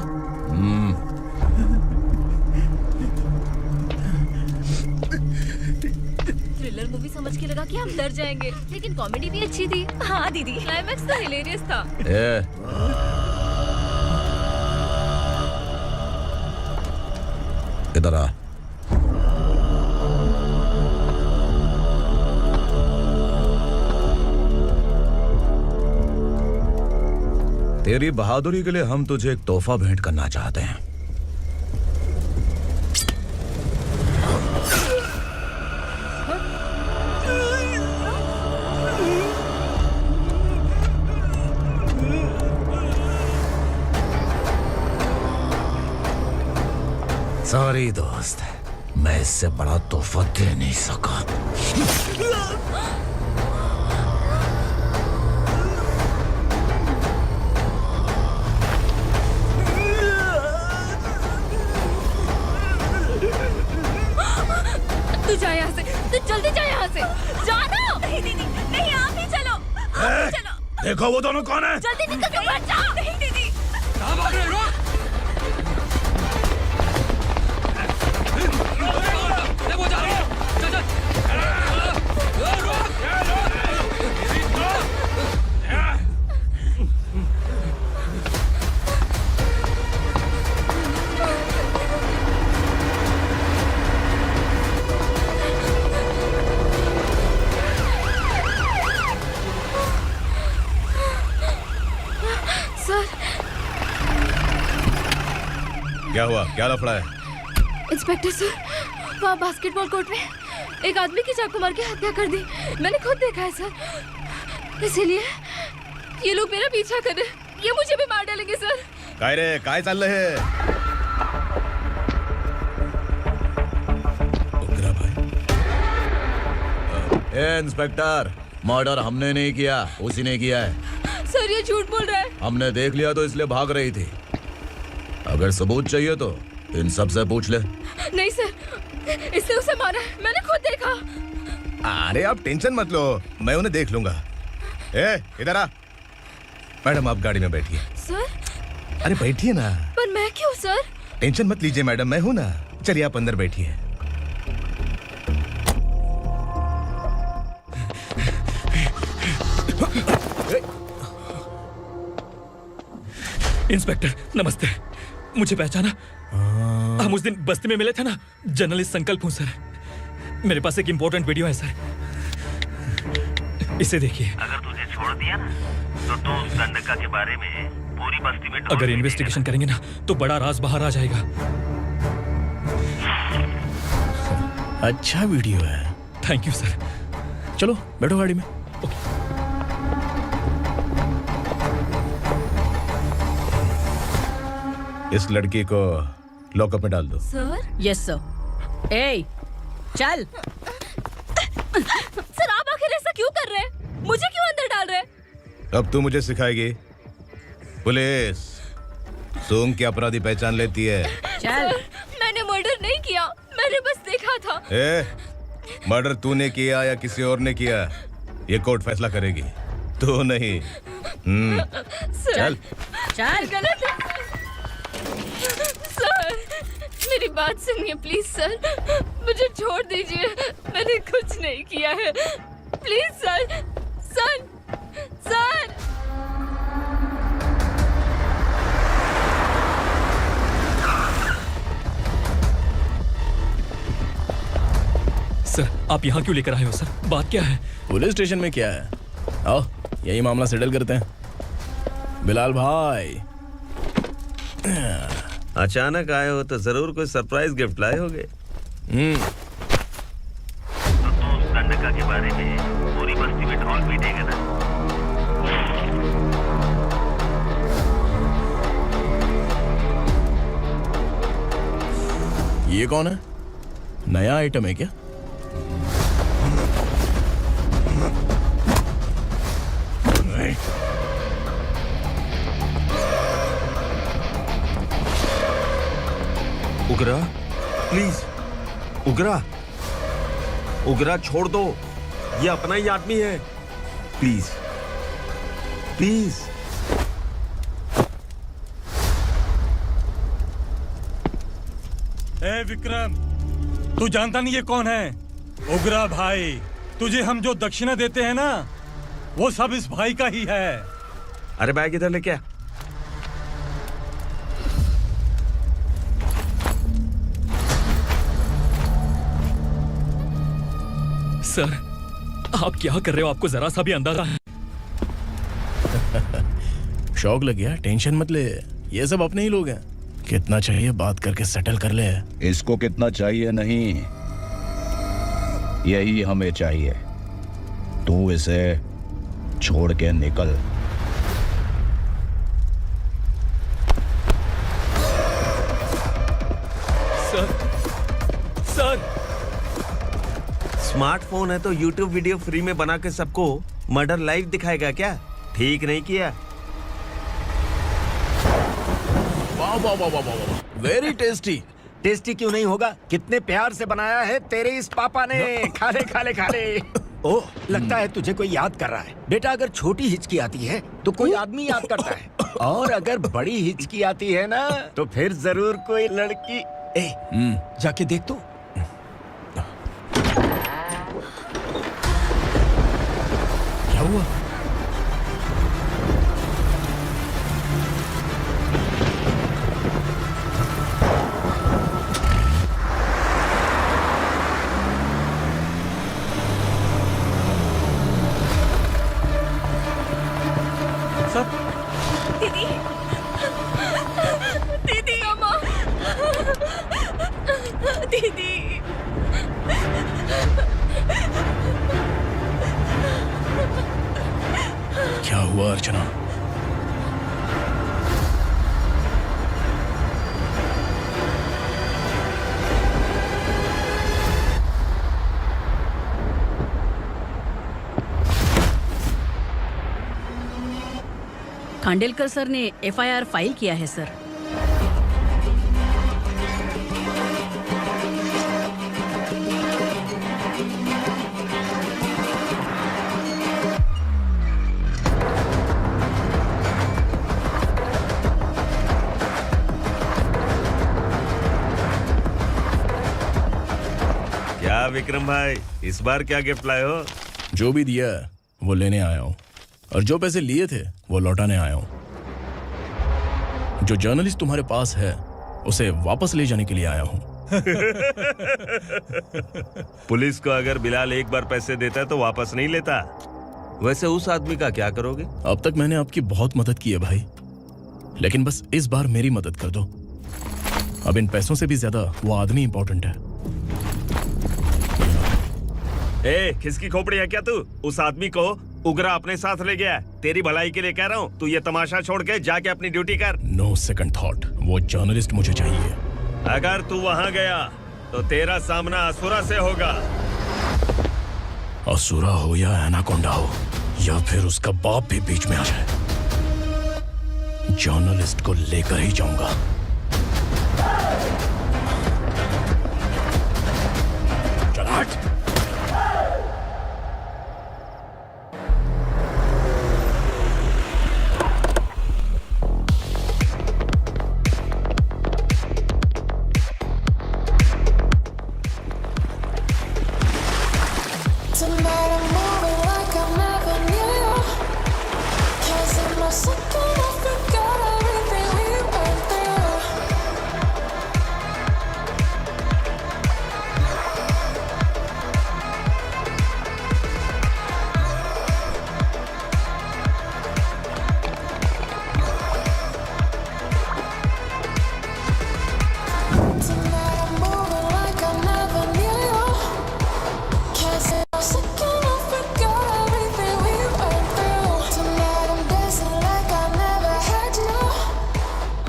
थ्रिलर मूवी समझ के लगा कि हम डर जाएंगे, लेकिन कॉमेडी भी अच्छी थी। हाँ दीदी, क्लाइमैक्स तो हिलेरियस था। इधर आ। तेरी बहादुरी के लिए हम तुझे एक तोहफा भेंट करना चाहते हैं। सॉरी दोस्त, मैं इससे बड़ा तोहफा दे नहीं सका। तू जा यहाँ से, तू जल्दी जा यहाँ से। जानो। नहीं दीदी, नहीं आप ही चलो, आप ही चलो। देखो वो दोनों कौन है? जल्दी निकल के मत जाओ। नहीं दीदी। कहाँ भाग रहे हो? देखो जा रहे हो। चल चल। सर। क्या हुआ? क्या लफड़ा है? इंस्पेक्टर सर, वहाँ बास्केटबॉल कोर्ट में एक आदमी की चाकू मार के हत्या कर दी। मैंने खुद देखा है सर, इसीलिए ये लोग मेरा पीछा कर रहे हैं। ये मुझे भी मार डालेंगे सर। काय रे, काय चाल रहे हैं? इंस्पेक्टर, मर्डर हमने नहीं किया, उसी ने किया है। सर ये झूठ बोल रहा है। हमने देख लिया तो इसलिए भाग रही थी। अगर सबूत चाहिए तो इन सब से पूछ ले। नहीं सर, इसने उसे मारा है, मैंने खुद देखा। अरे आप टेंशन मत लो, मैं उन्हें देख लूंगा। इधर आ। मैडम आप गाड़ी में बैठिए। सर। अरे बैठिए ना। पर मैं क्यों सर? टेंशन मत लीजिए मैडम, मैं हूं ना। चलिए आप अंदर बैठिए। इंस्पेक्टर नमस्ते, मुझे पहचाना? हम उस दिन बस्ती में मिले थे ना। जर्नलिस्ट संकल्प हूँ सर। मेरे पास एक इम्पोर्टेंट वीडियो है सर, इसे देखिए। अगर तुझे छोड़ दिया ना तो तू उस दंडका के बारे में पूरी बस्ती में अगर इन्वेस्टिगेशन करेंगे ना तो बड़ा राज बाहर आ जाएगा। अच्छा वीडियो है। Thank you sir. चलो बैठो गाड़ी में। इस लड़की को लॉकअप में डाल दो। सर? Yes sir. ए, चल। सर आप आखिर ऐसा क्यों कर रहे हैं? मुझे क्यों अब तू मुझे सिखाएगी? पुलिस सूंघ के अपराधी पहचान लेती है। चल। मैंने मर्डर नहीं किया, मैंने बस देखा था। मर्डर तूने किया या किसी और ने किया, ये कोर्ट फैसला करेगी, तू नहीं। चल चल। गलत है। सर, मेरी बात सुनिए प्लीज सर, मुझे छोड़ दीजिए, मैंने कुछ नहीं किया है, please sir. Sir, sir. Sir, आप यहाँ क्यों लेकर आए हो सर? बात क्या है? पुलिस स्टेशन में क्या है? आओ यही मामला सेटल करते हैं। बिलाल भाई, अचानक आए हो तो जरूर कोई सरप्राइज गिफ्ट लाए होगे। तो उस दंडका के बारे में पूरी बस्ती में ढोल पीटेगा ना। ये कौन है? नया आइटम है क्या? उगरा, प्लीज उगरा, उगरा छोड़ दो, ये अपना ही आदमी है, प्लीज प्लीज। ए विक्रम, तू जानता नहीं ये कौन है? उगरा भाई, तुझे हम जो दक्षिणा देते हैं ना, वो सब इस भाई का ही है। अरे बैग इधर लेके आ। सर, आप क्या कर रहे हो? आपको जरा सा भी अंदाजा है? शौक लग गया? टेंशन मत ले, ये सब अपने ही लोग हैं। कितना चाहिए बात करके सेटल कर ले। इसको कितना चाहिए नहीं, यही हमें चाहिए। तू इसे छोड़ के निकल। Sir, sir. स्मार्टफोन है तो YouTube वीडियो फ्री में बना के सबको मर्डर लाइव दिखाएगा क्या? ठीक नहीं किया। वाह वाह वाह वाह वाह, वेरी टेस्टी। टेस्टी क्यों नहीं होगा? कितने प्यार से बनाया है तेरे इस पापा ने। खा ले खा ले खा ले। ओह, लगता है तुझे कोई याद कर रहा है। बेटा, अगर छोटी हिचकी आती है तो कोई आदमी याद करता है, और अगर बड़ी हिचकी आती है ना तो फिर जरूर कोई लड़की। जाके देख तो। क्या हुआ? दीदी, दीदी, अम्मा, दीदी। क्या हुआ अर्चना? खांडेलकर सर ने एफआईआर फाइल किया है सर। क्या विक्रम भाई, इस बार क्या गिफ्ट लाए हो? जो भी दिया है वो लेने आया हूँ, और जो पैसे लिए थे वो लौटाने आया हूँ। जो जर्नलिस्ट तुम्हारे पास है उसे वापस ले जाने के लिए आया हूँ। पुलिस को अगर बिलाल एक बार पैसे देता है तो वापस नहीं लेता। वैसे उस आदमी का क्या करोगे? अब तक मैंने आपकी बहुत मदद की है भाई, लेकिन बस इस बार मेरी मदद कर दो। अब इन पैसों से भी ज्यादा वो आदमी इंपॉर्टेंट है। ए, किसकी खोपड़ी है क्या तू? उस आदमी को उगरा अपने साथ ले गया। तेरी भलाई के लिए कह रहा हूँ, तू ये तमाशा छोड़ के जाके अपनी ड्यूटी कर। नो सेकंड थॉट, वो जर्नलिस्ट मुझे चाहिए। अगर तू वहाँ गया तो तेरा सामना असुरा से होगा। असुरा हो या एनाकोंडा हो, या फिर उसका बाप भी बीच में आ जाए, जर्नलिस्ट को लेकर ही जाऊंगा। चल हट। Tonight I'm moving like I never knew. 'Cause in my second I forgot everything we went through. Tonight I'm moving like I never knew. 'Cause in my second I forgot everything we went through. Tonight I'm dancing like I never had you.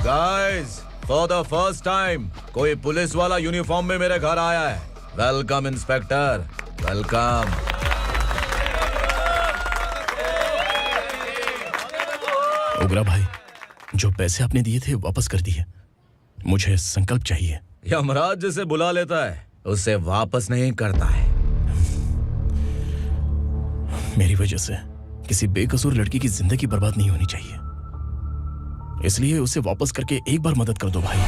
Guys, for the first time कोई police वाला uniform में मेरे घर आया है। Welcome inspector, welcome. उग्रा भाई, जो पैसे आपने दिए थे वापस कर दिए। मुझे संकल्प चाहिए। यमराज जिसे बुला लेता है उसे वापस नहीं करता है। मेरी वजह से किसी बेकसूर लड़की की जिंदगी बर्बाद नहीं होनी चाहिए, इसलिए उसे वापस करके एक बार मदद कर दो भाई।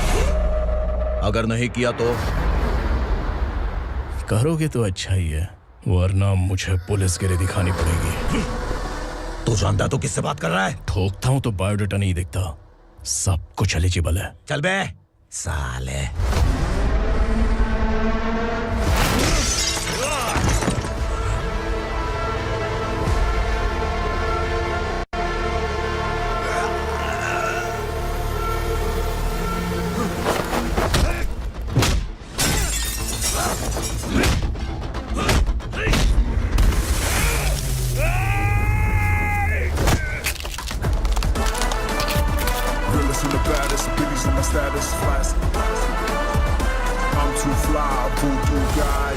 अगर नहीं किया तो? करोगे तो अच्छा ही है, वरना मुझे पुलिसगिरी दिखानी पड़ेगी। तू जानता तो किससे बात कर रहा है? ठोकता हूं तो बायोडाटा नहीं दिखता, सब कुछ एलिजिबल है। चल बे साले। Realest and the baddest, biggies and the status, classic. I'm too fly, voodoo guy.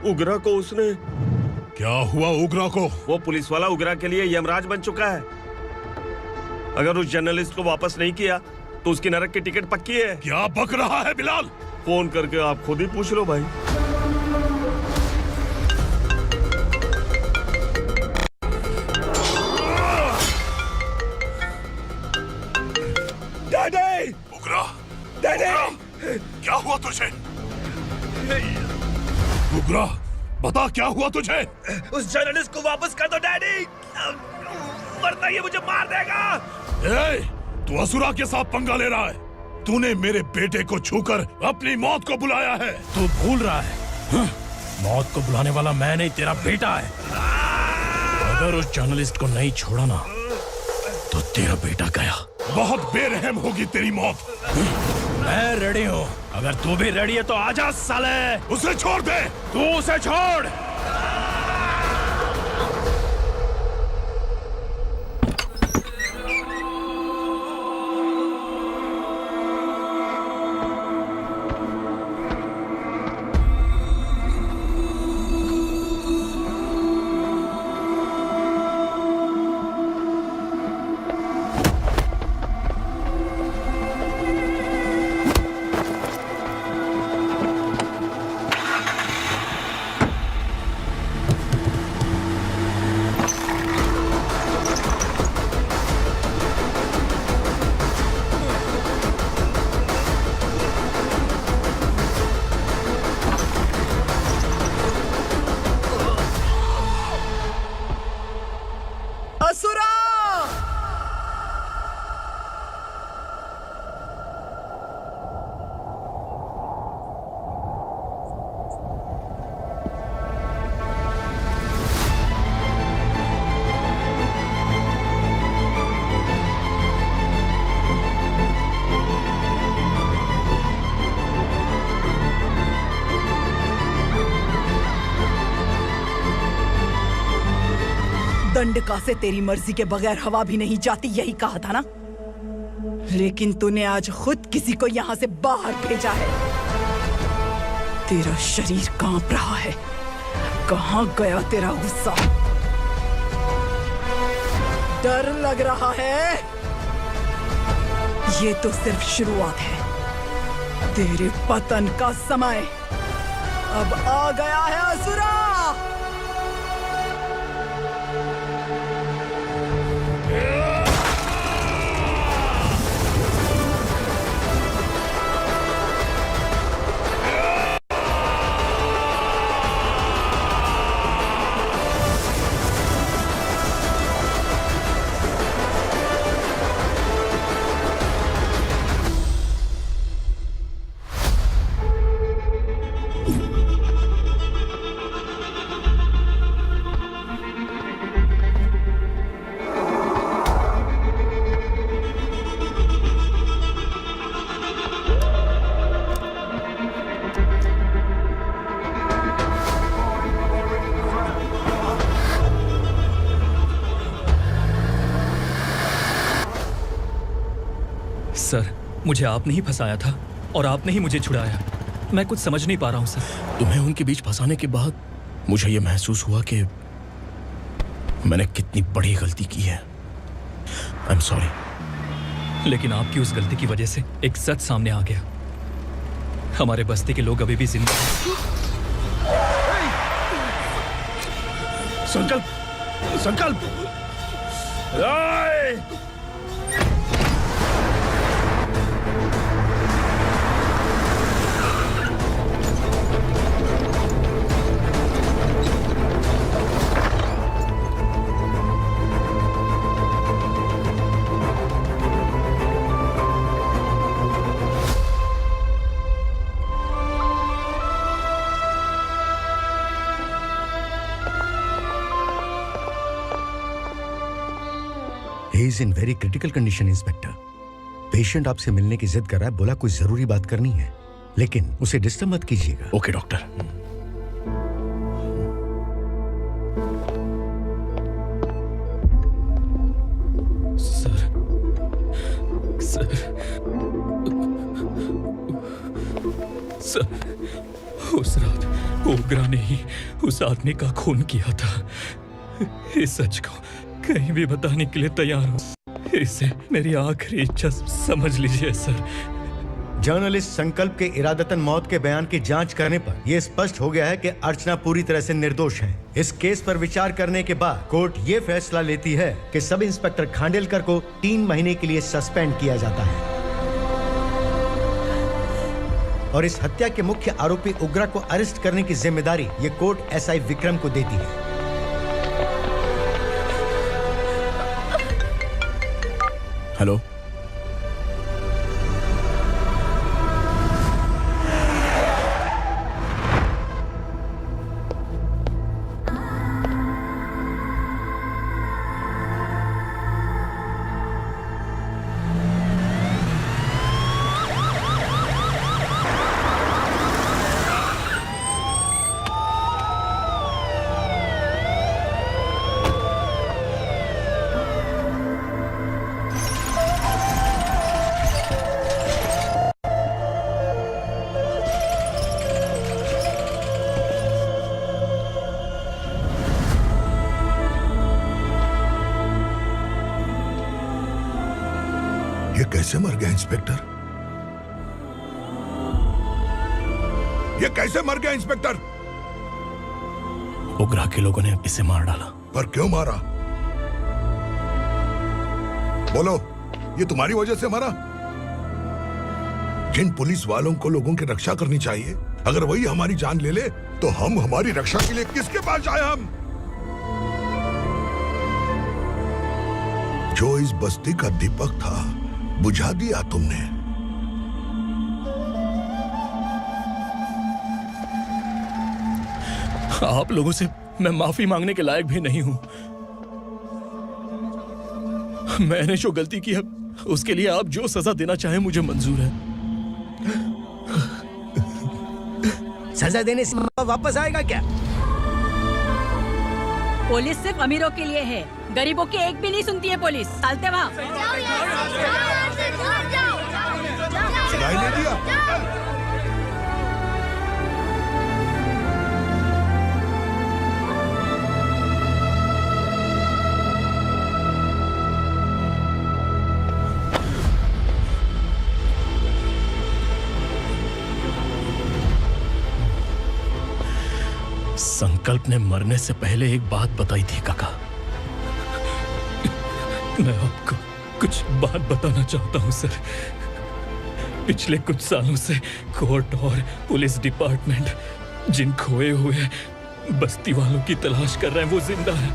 उग्रा को उसने। क्या हुआ उग्रा को? वो पुलिस वाला उग्रा के लिए यमराज बन चुका है। अगर उस जर्नलिस्ट को वापस नहीं किया तो उसकी नरक की टिकट पक्की है। क्या बक रहा है बिलाल? फोन करके आप खुद ही पूछ लो भाई। डैडी! उग्रा! डैडी! क्या हुआ तुझे? उग्रा, बता क्या हुआ तुझे? उस जर्नलिस्ट को वापस कर दो डैडी, वरना ये मुझे मार देगा। तू असुरा के साथ पंगा ले रहा है। तूने मेरे बेटे को छूकर अपनी मौत को बुलाया है। तू भूल रहा है, मौत को बुलाने वाला मैं नहीं, तेरा बेटा है। अगर उस जर्नलिस्ट को नहीं छोड़ा ना तो तेरा बेटा गया। बहुत बेरहम होगी तेरी मौत। मैं रेडी हूँ, अगर तू भी रेडी है तो आजा साले। उसे छोड़ दे, तू उसे छोड़। दंडका से तेरी मर्जी के बगैर हवा भी नहीं जाती, यही कहा था ना? लेकिन तूने आज खुद किसी को यहाँ से बाहर भेजा है। तेरा शरीर कांप रहा है। कहाँ गया तेरा गुस्सा? डर लग रहा है? ये तो सिर्फ शुरुआत है। तेरे पतन का समय अब आ गया है असुरा। सर, मुझे आपने ही फंसाया था और आपने ही मुझे छुड़ाया। मैं कुछ समझ नहीं पा रहा हूँ सर। तुम्हें उनके बीच फंसाने के बाद मुझे यह महसूस हुआ कि मैंने कितनी बड़ी गलती की है। I am sorry. लेकिन आपकी उस गलती की वजह से एक सच सामने आ गया। हमारे बस्ती के लोग अभी भी जिंदा हैं। संकल्प, संकल्प। He is in very critical condition, inspector. Patient आपसे मिलने की जिद कर रहा है, बोला कुछ जरूरी बात करनी है, लेकिन उसे डिस्टर्ब मत कीजिएगा। Okay doctor. सर, उस रात ओगरा ने ही उस आदमी का खून किया था। इस सच को कहीं भी बताने के लिए तैयार हूँ। इसे मेरी आखिरी इच्छा समझ लीजिए सर। जर्नलिस्ट संकल्प के इरादतन मौत के बयान की जांच करने पर यह स्पष्ट हो गया है कि अर्चना पूरी तरह से निर्दोष है। इस केस पर विचार करने के बाद कोर्ट ये फैसला लेती है कि सब इंस्पेक्टर खांडेलकर को 3 महीने के लिए सस्पेंड किया जाता है और इस हत्या के मुख्य आरोपी उग्रा को अरेस्ट करने की जिम्मेदारी ये कोर्ट एसआई विक्रम को देती है। हेलो, ये कैसे मर गया इंस्पेक्टर? ये कैसे मर गया इंस्पेक्टर? उग्रा के लोगों ने इसे मार डाला। पर क्यों मारा? बोलो, ये तुम्हारी वजह से मरा? जिन पुलिस वालों को लोगों की रक्षा करनी चाहिए, अगर वही हमारी जान ले ले तो हम हमारी रक्षा के लिए किसके पास जाए? हम जो इस बस्ती का दीपक था बुझा दिया तुमने। आप लोगों से मैं माफी मांगने के लायक भी नहीं हूं। मैंने जो गलती की है उसके लिए आप जो सजा देना चाहें मुझे मंजूर है। सजा देने से वापस आएगा क्या? पुलिस सिर्फ अमीरों के लिए है, गरीबों की एक भी नहीं सुनती है पुलिस। चलते वहाँ। सुनाई नहीं दिया? संकल्प ने मरने से पहले एक बात बताई थी काका। मैं आपको कुछ बात बताना चाहता हूं सर। पिछले कुछ सालों से कोर्ट और पुलिस डिपार्टमेंट जिन खोए हुए बस्ती वालों की तलाश कर रहे हैं वो जिंदा है।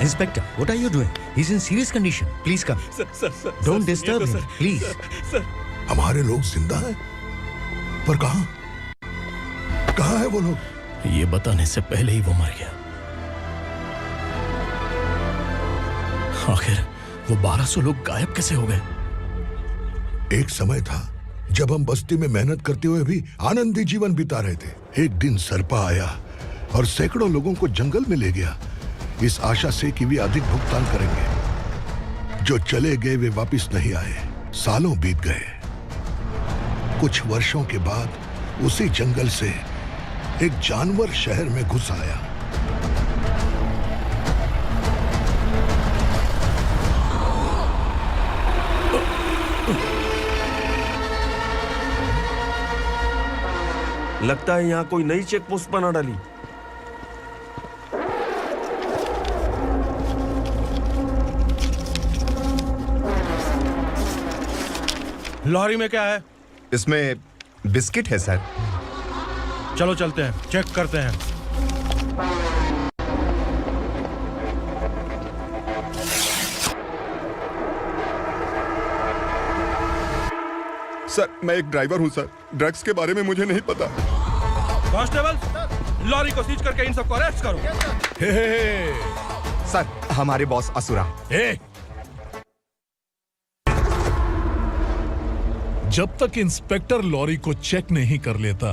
Inspector, what are you doing? He's in serious condition. Please come. Sir, Don't disturb him, please. Sir, हमारे लोग जिंदा हैं, पर कहां? कहां है वो लोग? ये बताने से पहले ही वो मर गया। आखिर वो 1200 लोग गायब कैसे हो गए? एक समय था जब हम बस्ती में मेहनत करते हुए भी आनंदी जीवन बिता रहे थे। एक दिन सरपा आया और सैकड़ों लोगों को जंगल में ले गया, इस आशा से कि वे अधिक भुगतान करेंगे। जो चले गए वे वापस नहीं आए। सालों बीत गए। कुछ वर्षों के बाद उसी जंगल से एक जानवर शहर में घुस आया। लगता है यहाँ कोई नई चेक पोस्ट बना डाली। लॉरी में क्या है? इसमें बिस्किट है सर। चलो चलते हैं, चेक करते हैं। सर, मैं एक ड्राइवर हूं सर। ड्रग्स के बारे में मुझे नहीं पता। कांस्टेबल, लॉरी को सीज करके इन सबको अरेस्ट करो। सर, हमारे बॉस असुरा। जब तक इंस्पेक्टर लॉरी को चेक नहीं कर लेता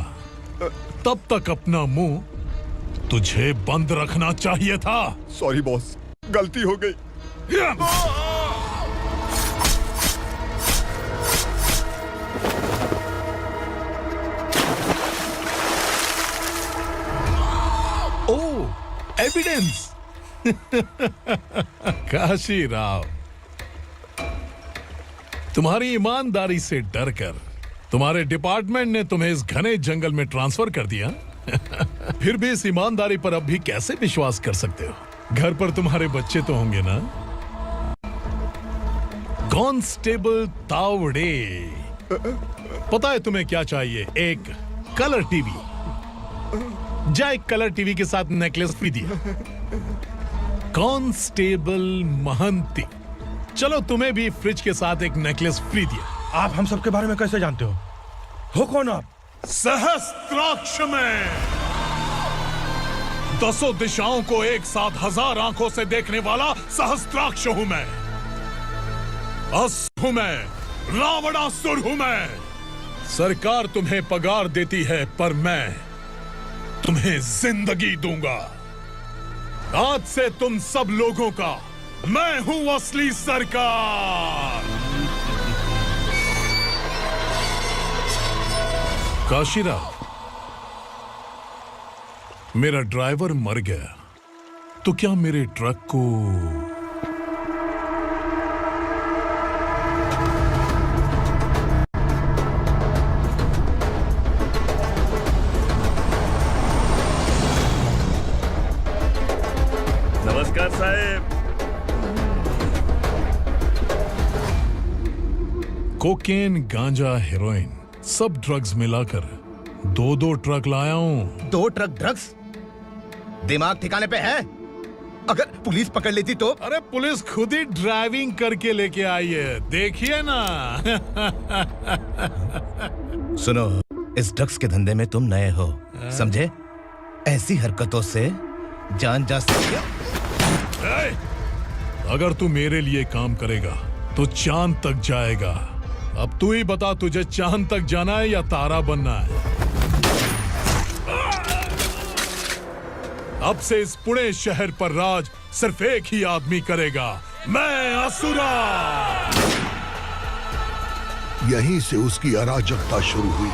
तब तक अपना मुंह तुझे बंद रखना चाहिए था। सॉरी बॉस, गलती हो गई। एविडेंस। काशी राव, तुम्हारी ईमानदारी से डरकर तुम्हारे डिपार्टमेंट ने तुम्हें इस घने जंगल में ट्रांसफर कर दिया। फिर भी इस ईमानदारी पर अब भी कैसे विश्वास कर सकते हो? घर पर तुम्हारे बच्चे तो होंगे ना? कांस्टेबल तावड़े, पता है तुम्हें क्या चाहिए? एक कलर टीवी। जा एक कलर टीवी के साथ नेकलेस भी दिया। कांस्टेबल महंती, चलो तुम्हें भी फ्रिज के साथ एक नेकलेस फ्री दिया। आप हम सबके बारे में कैसे जानते हो कौन आप? सहस्त्राक्ष में 10 दिशाओं को एक साथ 1000 आंखों से देखने वाला सहस्त्राक्ष हूं मैं। असुर हूं मैं, रावणासुर हूं मैं। सरकार तुम्हें पगार देती है, पर मैं तुम्हें जिंदगी दूंगा। आज से तुम सब लोगों का मैं हूं असली सरकार। काशीराव, मेरा ड्राइवर मर गया तो क्या मेरे ट्रक को नमस्कार साहब। कोकेन, गांजा, हेरोइन, सब ड्रग्स मिलाकर 2 ट्रक लाया हूं। 2 ट्रक ड्रग्स? दिमाग ठिकाने पे है? अगर पुलिस पकड़ लेती तो? अरे पुलिस खुद ही ड्राइविंग करके लेके आई है, देखिए ना। सुनो, इस ड्रग्स के धंधे में तुम नए हो, समझे? ऐसी हरकतों से जान जा सकती है। अगर तू मेरे लिए काम करेगा तो चांद तक जाएगा। अब तू ही बता, तुझे चांद तक जाना है या तारा बनना है? अब से इस पुणे शहर पर राज सिर्फ एक ही आदमी करेगा, मैं असुरा। यहीं से उसकी अराजकता शुरू हुई।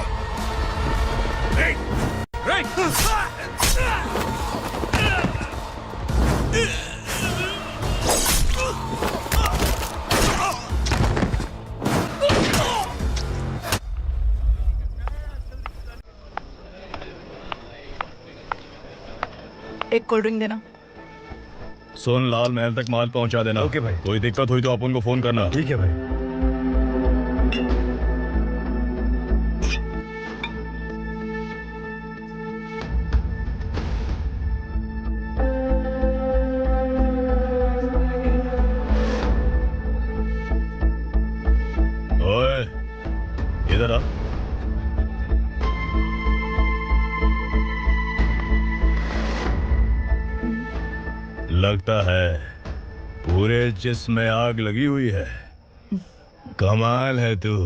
एक कोल्ड ड्रिंक देना। सोनलाल महल तक माल पहुंचा देना। ओके भाई। कोई दिक्कत हुई तो आप उनको फोन करना। ठीक है भाई। ओए, इधर आ। लगता है पूरे जिस्म में आग लगी हुई है। कमाल है तू।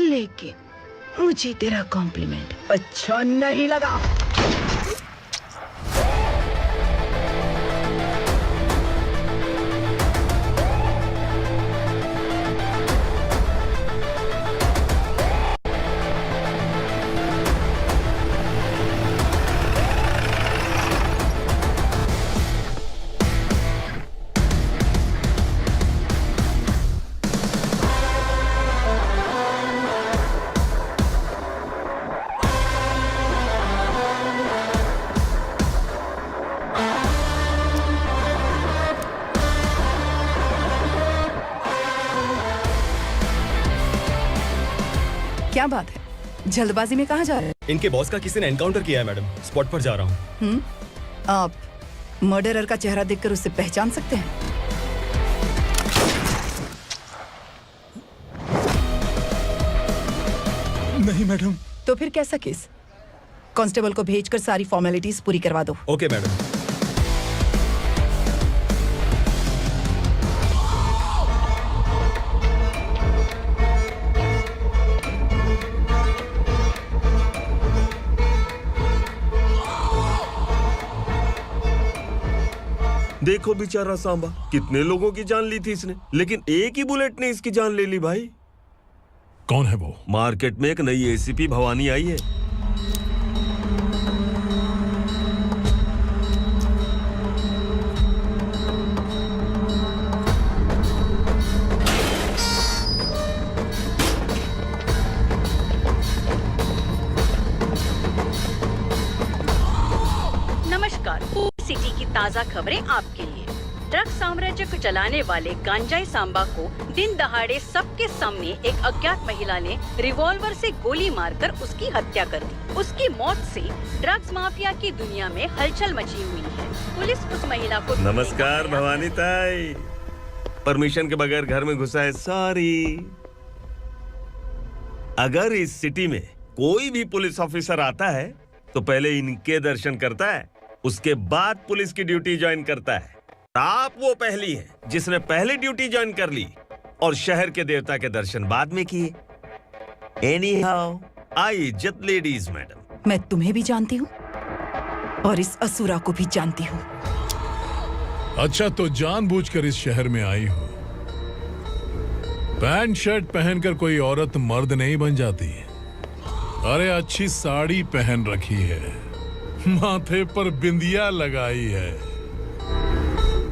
लेकिन मुझे तेरा कॉम्प्लीमेंट अच्छा नहीं लगा। क्या बात है, जल्दबाजी में कहाँ जा रहे हैं? इनके बॉस का किसी ने एनकाउंटर किया है मैडम, स्पॉट पर जा रहा हूँ। आप मर्डरर का चेहरा देखकर उससे पहचान सकते हैं? नहीं मैडम। तो फिर कैसा केस? कांस्टेबल को भेजकर सारी फॉर्मेलिटीज पूरी करवा दो। Okay madam. देखो बेचारा सांबा, कितने लोगों की जान ली थी इसने, लेकिन एक ही बुलेट ने इसकी जान ले ली भाई। कौन है वो? मार्केट में एक नई एसीपी भवानी आई है। सिटी की ताज़ा खबरें आपके लिए। ड्रग्स साम्राज्य को चलाने वाले गांजाई सांबा को दिन दहाड़े सबके सामने एक अज्ञात महिला ने रिवॉल्वर से गोली मारकर उसकी हत्या कर दी। उसकी मौत से ड्रग्स माफिया की दुनिया में हलचल मची हुई है। पुलिस उस महिला को नमस्कार भवानी ताई, परमिशन के बगैर घर में घुसा है, सॉरी। अगर इस सिटी में कोई भी पुलिस ऑफिसर आता है तो पहले इनके दर्शन करता है, उसके बाद पुलिस की ड्यूटी ज्वाइन करता है। आप वो पहली हैं जिसने पहले ड्यूटी ज्वाइन कर ली और शहर के देवता के दर्शन बाद में किए। एनीहाउ, आई इज्जत लेडीज मैडम। मैं तुम्हें भी जानती हूँ और इस असुरा को भी जानती हूँ। अच्छा, तो जानबूझकर इस शहर में आई हो। पैंट शर्ट पहनकर कोई औरत मर्द नहीं बन जाती। अरे अच्छी साड़ी पहन रखी है, माथे पर बिंदिया लगाई है,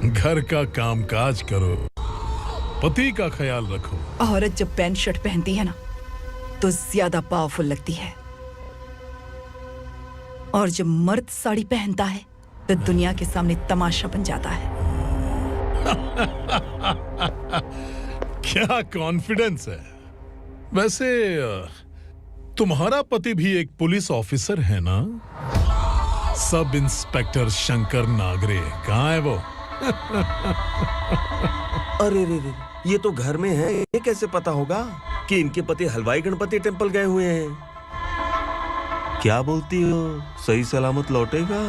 घर का कामकाज करो, पति का ख्याल रखो। औरत जब पैंट शर्ट पहनती है ना तो ज्यादा पावरफुल लगती है, और जब मर्द साड़ी पहनता है तो दुनिया के सामने तमाशा बन जाता है। क्या कॉन्फिडेंस है। वैसे तुम्हारा पति भी एक पुलिस ऑफिसर है ना? सब इंस्पेक्टर शंकर नागरे, कहाँ है वो? अरे रे रे, ये तो घर में है, ये कैसे पता होगा कि इनके पति हलवाई गणपति टेम्पल गए हुए हैं? क्या बोलती हो, सही सलामत लौटेगा?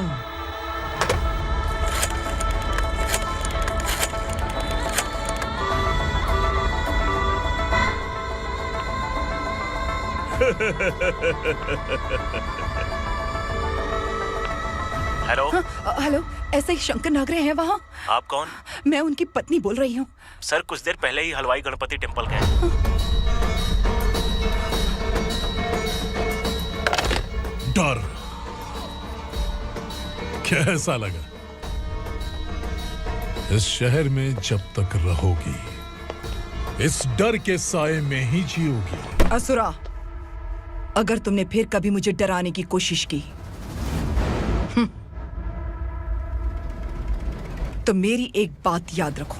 हेलो। हेलो, ऐसे ही शंकर नागरे हैं वहाँ? आप कौन? मैं उनकी पत्नी बोल रही हूँ। सर कुछ देर पहले ही हलवाई गणपति टेम्पल गए। डर कैसा लगा? इस शहर में जब तक रहोगी इस डर के साए में ही जियोगी। असुरा, अगर तुमने फिर कभी मुझे डराने की कोशिश की तो मेरी एक बात याद रखो,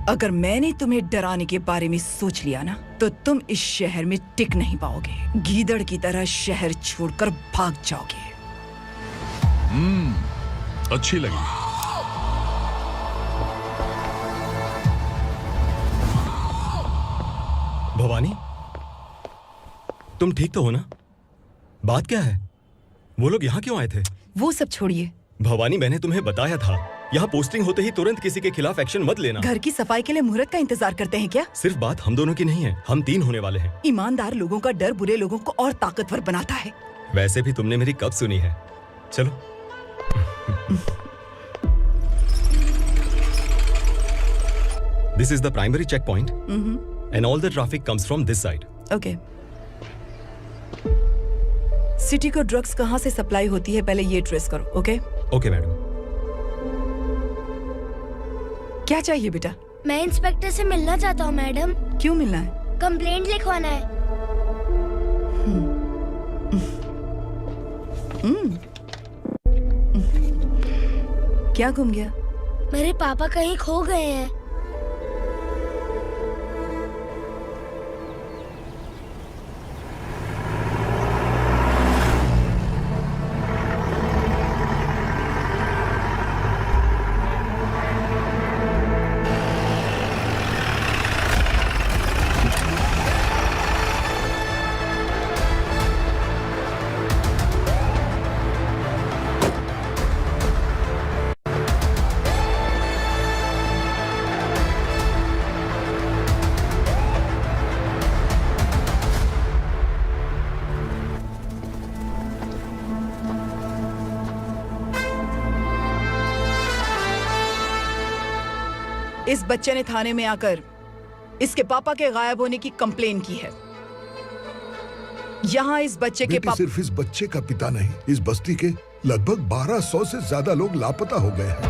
अगर मैंने तुम्हें डराने के बारे में सोच लिया ना तो तुम इस शहर में टिक नहीं पाओगे। गीदड़ की तरह शहर छोड़कर भाग जाओगे। अच्छी लगी। भवानी, तुम ठीक तो हो ना? बात क्या है? वो लोग यहाँ क्यों आए थे? वो सब छोड़िए भवानी, मैंने तुम्हें बताया था यहाँ पोस्टिंग होते ही तुरंत किसी के खिलाफ एक्शन मत लेना। घर की सफाई के लिए मुहूर्त का इंतजार करते हैं क्या? सिर्फ बात हम दोनों की नहीं है, हम 3 होने वाले हैं। ईमानदार लोगों का डर बुरे लोगों को और ताकतवर बनाता है। वैसे भी तुमने मेरी कब सुनी है। चलो। This is the primary checkpoint and all the traffic comes from this side. Okay. City को ड्रग्स कहाँ से सप्लाई होती है पहले ये ट्रेस करो, ओके? Okay madam. क्या चाहिए बेटा? मैं इंस्पेक्टर से मिलना चाहता हूँ मैडम। क्यों मिलना है? कंप्लेंट लिखवाना है। क्या गुम गया? मेरे पापा कहीं खो गए हैं। इस बच्चे ने थाने में आकर इसके पापा के गायब होने की कंप्लेन की है। यहाँ इस बच्चे के पापा सिर्फ इस बच्चे का पिता नहीं, इस बस्ती के लगभग 1200 से ज्यादा लोग लापता हो गए हैं।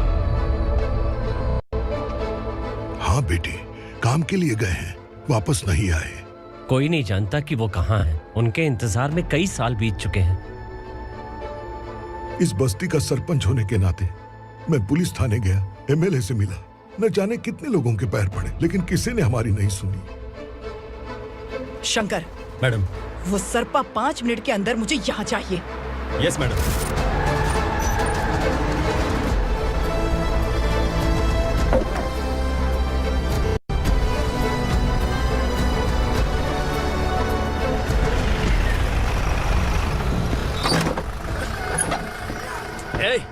हाँ बेटी, काम के लिए गए हैं, वापस नहीं आए। कोई नहीं जानता कि वो कहाँ हैं। उनके इंतजार में कई साल बीत चुके हैं। इस बस्ती का सरपंच होने के नाते मैं पुलिस थाने गया, एमएलए से मिला, न जाने कितने लोगों के पैर पड़े, लेकिन किसी ने हमारी नहीं सुनी। शंकर, मैडम। वो सरपा 5 मिनट के अंदर मुझे यहाँ चाहिए। Yes madam.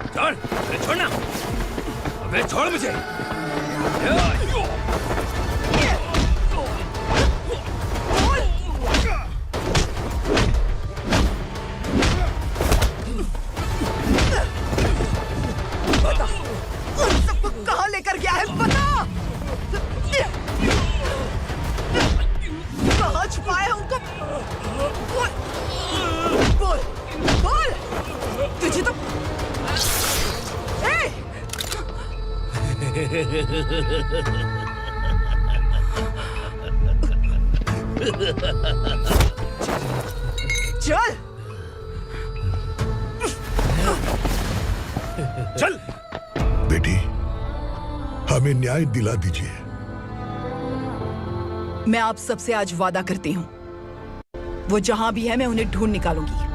छोड़, अरे छोड़ना, अबे छोड़ मुझे। बता, उन सबको कहाँ लेकर गया है, बता। कहाँ छुपाया है उनको? बोल, बोल, बोल। तुझे तो चल चल बेटी, हमें न्याय दिला दीजिए। मैं आप सबसे आज वादा करती हूँ, वो जहां भी है मैं उन्हें ढूंढ निकालूंगी।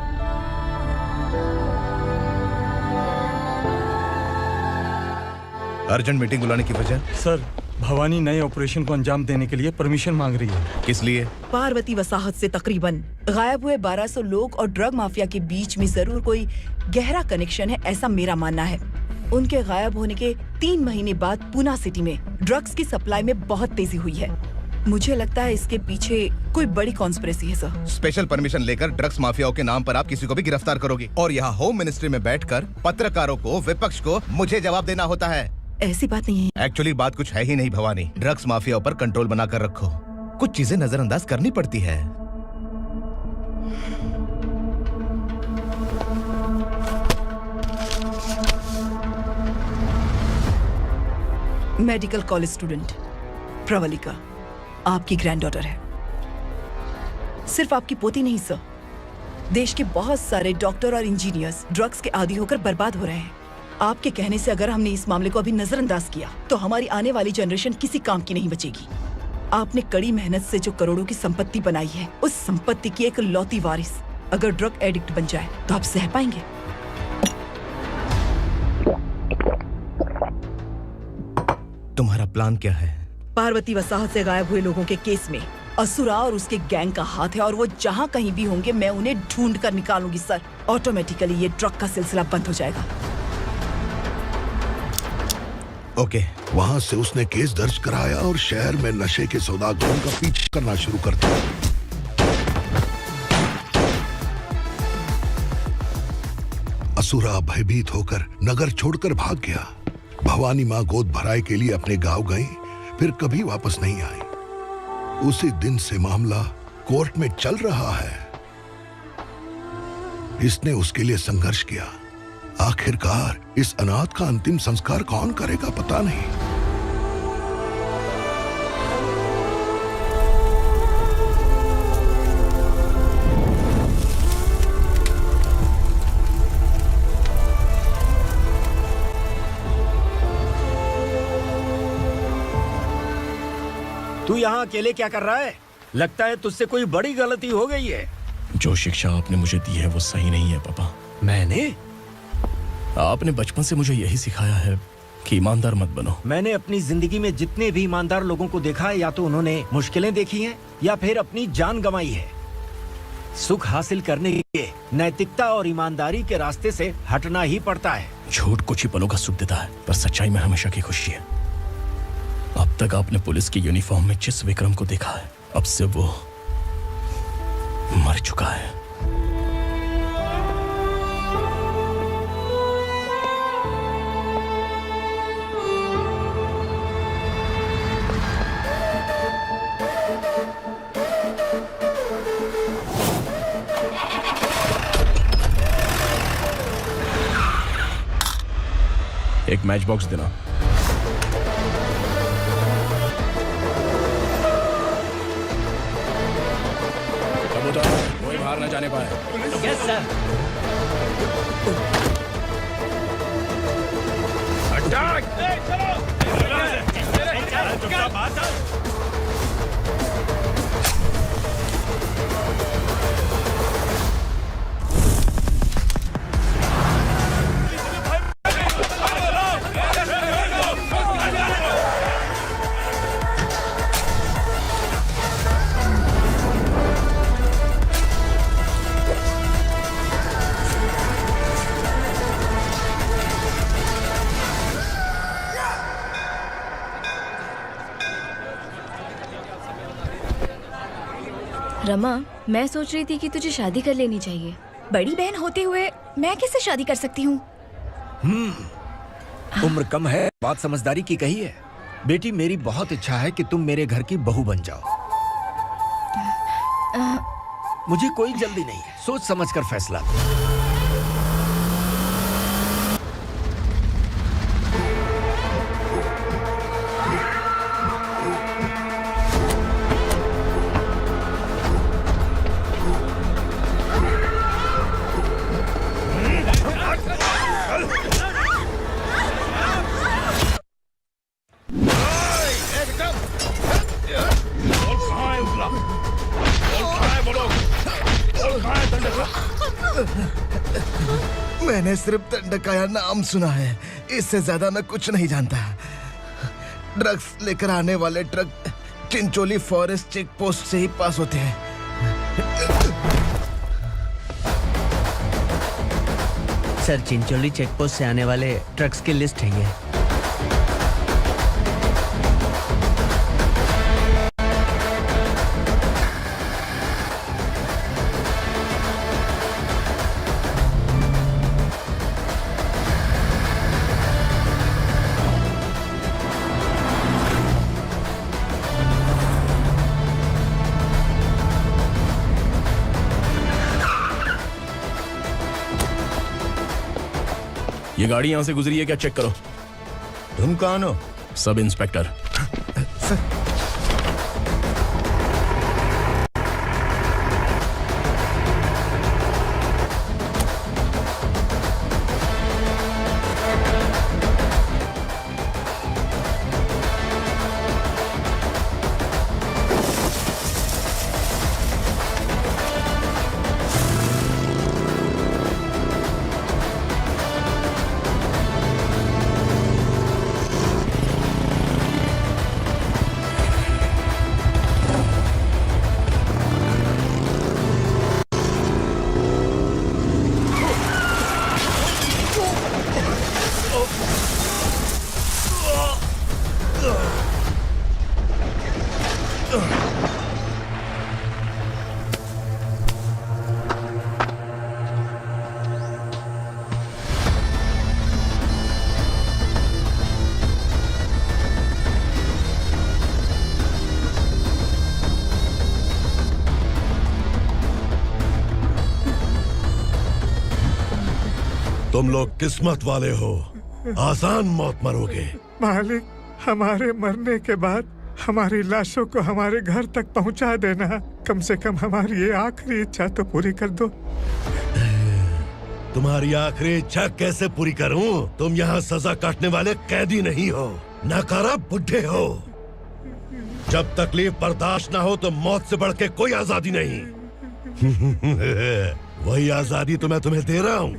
अर्जेंट मीटिंग बुलाने की वजह? सर, भवानी नए ऑपरेशन को अंजाम देने के लिए परमिशन मांग रही है। किस लिए? पार्वती वसाहत से तकरीबन गायब हुए 1200 लोग और ड्रग माफिया के बीच में जरूर कोई गहरा कनेक्शन है, ऐसा मेरा मानना है। उनके गायब होने के 3 महीने बाद पूना सिटी में ड्रग्स की सप्लाई में बहुत तेजी हुई है। मुझे लगता है इसके पीछे कोई बड़ी कॉन्स्पिरेसी है सर। स्पेशल परमिशन लेकर ड्रग्स माफियाओं के नाम पर आप किसी को भी गिरफ्तार करोगे और यहाँ होम मिनिस्ट्री में बैठकर पत्रकारों को, विपक्ष को मुझे जवाब देना होता है। ऐसी बात नहीं है। एक्चुअली बात कुछ है ही नहीं भवानी। ड्रग्स माफियाओं पर कंट्रोल बनाकर रखो, कुछ चीजें नजरअंदाज करनी पड़ती है। मेडिकल कॉलेज स्टूडेंट प्रवलिका आपकी ग्रैंडडॉटर है। सिर्फ आपकी पोती नहीं सर, देश के बहुत सारे डॉक्टर और इंजीनियर्स ड्रग्स के आदी होकर बर्बाद हो रहे हैं। आपके कहने से अगर हमने इस मामले को अभी नजरअंदाज किया तो हमारी आने वाली जनरेशन किसी काम की नहीं बचेगी। आपने कड़ी मेहनत से जो करोड़ों की संपत्ति बनाई है, उस संपत्ति की एक लौती वारिस अगर ड्रग एडिक्ट बन जाए तो आप सह पाएंगे? तुम्हारा प्लान क्या है? पार्वती वसाहत से गायब हुए लोगों के केस में असुरा और उसके गैंग का हाथ है और वो जहाँ कहीं भी होंगे मैं उन्हें ढूंढ कर निकालूंगी सर। ऑटोमेटिकली ये ड्रग का सिलसिला बंद हो जाएगा। ओके। वहाँ से उसने केस दर्ज कराया और शहर में नशे के सौदागरों का पीछा करना शुरू कर दिया। असुरा भयभीत होकर नगर छोड़कर भाग गया। भवानी माँ गोद भराई के लिए अपने गांव गई, फिर कभी वापस नहीं आई। उसी दिन से मामला कोर्ट में चल रहा है। इसने उसके लिए संघर्ष किया। आखिरकार इस अनाथ का अंतिम संस्कार कौन करेगा पता नहीं। तू यहाँ अकेले क्या कर रहा है? लगता है तुझसे कोई बड़ी गलती हो गई है। जो शिक्षा आपने मुझे दी है वो सही नहीं है पापा। मैंने? आपने बचपन से मुझे यही सिखाया है कि ईमानदार मत बनो। मैंने अपनी जिंदगी में जितने भी ईमानदार लोगों को देखा है, या तो उन्होंने मुश्किलें देखी हैं या फिर अपनी जान गंवाई है। सुख हासिल करने के लिए नैतिकता और ईमानदारी के रास्ते से हटना ही पड़ता है। झूठ कुछ ही पलों का सुख देता है, पर सच्चाई में हमेशा की खुशी है। अब तक आपने पुलिस की यूनिफॉर्म में जिस विक्रम को देखा है, अब से वो मर चुका है। एक मैच बॉक्स देना। कोई बाहर न जाने पाए। Yes sir. रमा, मैं सोच रही थी कि तुझे शादी कर लेनी चाहिए। बड़ी बहन होते हुए मैं कैसे शादी कर सकती हूँ? उम्र कम है, बात समझदारी की कही है। बेटी, मेरी बहुत इच्छा है कि तुम मेरे घर की बहू बन जाओ। मुझे कोई जल्दी नहीं है, सोच समझ कर फैसला लो। मैंने सिर्फ दंडकाया नाम सुना है, इससे ज्यादा मैं कुछ नहीं जानता। ड्रग्स लेकर आने वाले truck Chincholi forest check post से ही पास होते हैं। सर, चिंचोली चेक पोस्ट से आने वाले ट्रक्स की लिस्ट है ये। ये गाड़ी यहां से गुजरी है क्या? चेक करो। तुम कौन हो? Sub inspector. तुम लोग किस्मत वाले हो, आसान मौत मरोगे। मालिक, हमारे मरने के बाद हमारी लाशों को हमारे घर तक पहुंचा देना। कम से कम हमारी ये आखिरी इच्छा तो पूरी कर दो। तुम्हारी आखिरी इच्छा कैसे पूरी करूं? तुम यहाँ सजा काटने वाले कैदी नहीं हो, नकारा बुढ़े हो। जब तकलीफ बर्दाश्त ना हो तो मौत से बढ़ के कोई आजादी नहीं। वही आजादी तो मैं तुम्हें दे रहा हूँ।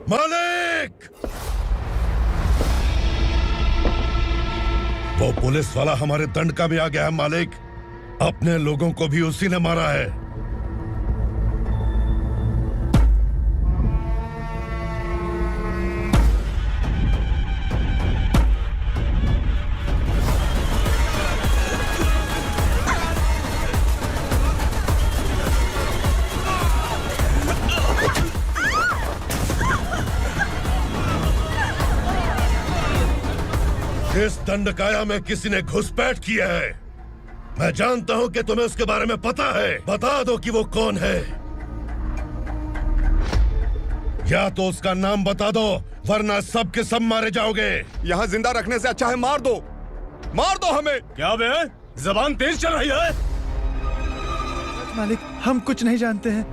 मालिक! वो पुलिस वाला हमारे दंडका में आ गया है मालिक। अपने लोगों को भी उसी ने मारा है। इस दंडकाया में किसी ने घुसपैठ किया है। मैं जानता हूं कि तुम्हें उसके बारे में पता है। बता दो कि वो कौन है। या तो उसका नाम बता दो, वरना सब के सब मारे जाओगे। यहाँ जिंदा रखने से अच्छा है मार दो हमें। क्या बे? जबान तेज चल रही है। मालिक, हम कुछ नहीं जानते हैं।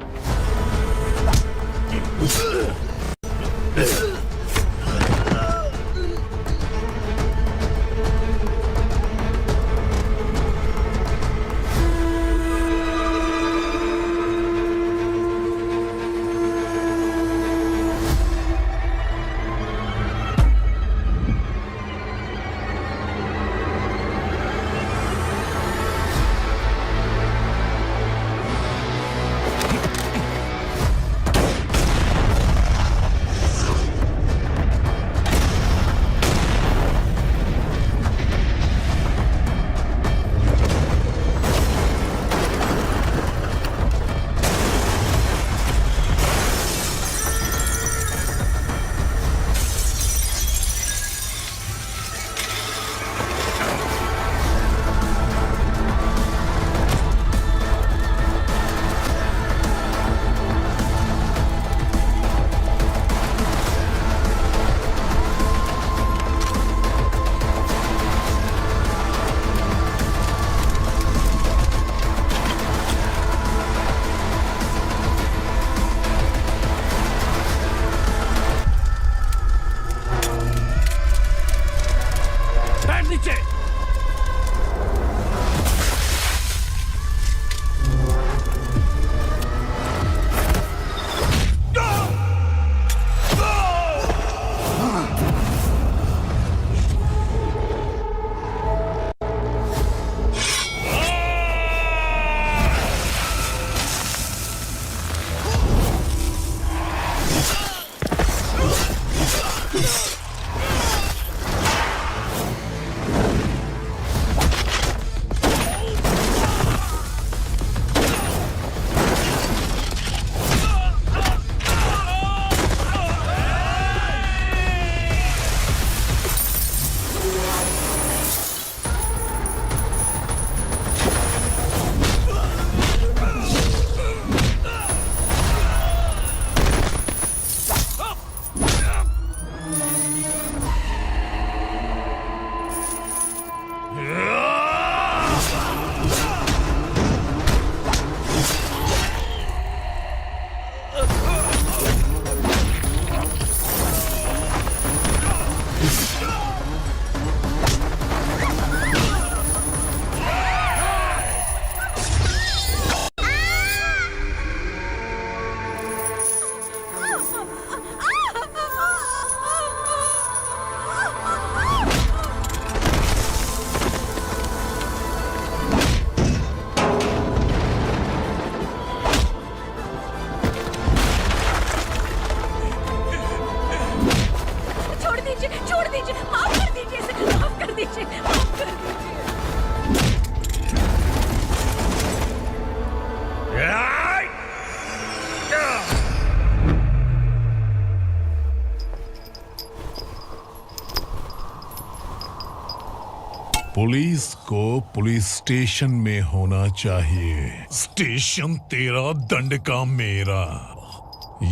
पुलिस को पुलिस स्टेशन में होना चाहिए। स्टेशन तेरा, दंड का मेरा।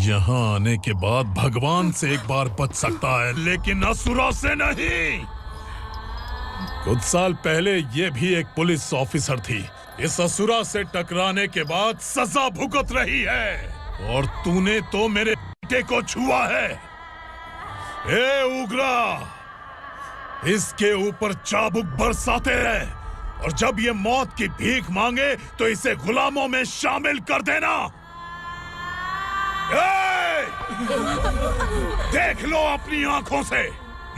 यहाँ आने के बाद भगवान से एक बार बच सकता है, लेकिन असुरा से नहीं। कुछ साल पहले ये भी एक पुलिस ऑफिसर थी। इस असुरा से टकराने के बाद सजा भुगत रही है, और तूने तो मेरे बेटे को छुआ है। ए उग्रा, इसके ऊपर चाबुक बरसाते रहे, और जब ये मौत की भीख मांगे तो इसे गुलामों में शामिल कर देना। देख लो अपनी आंखों से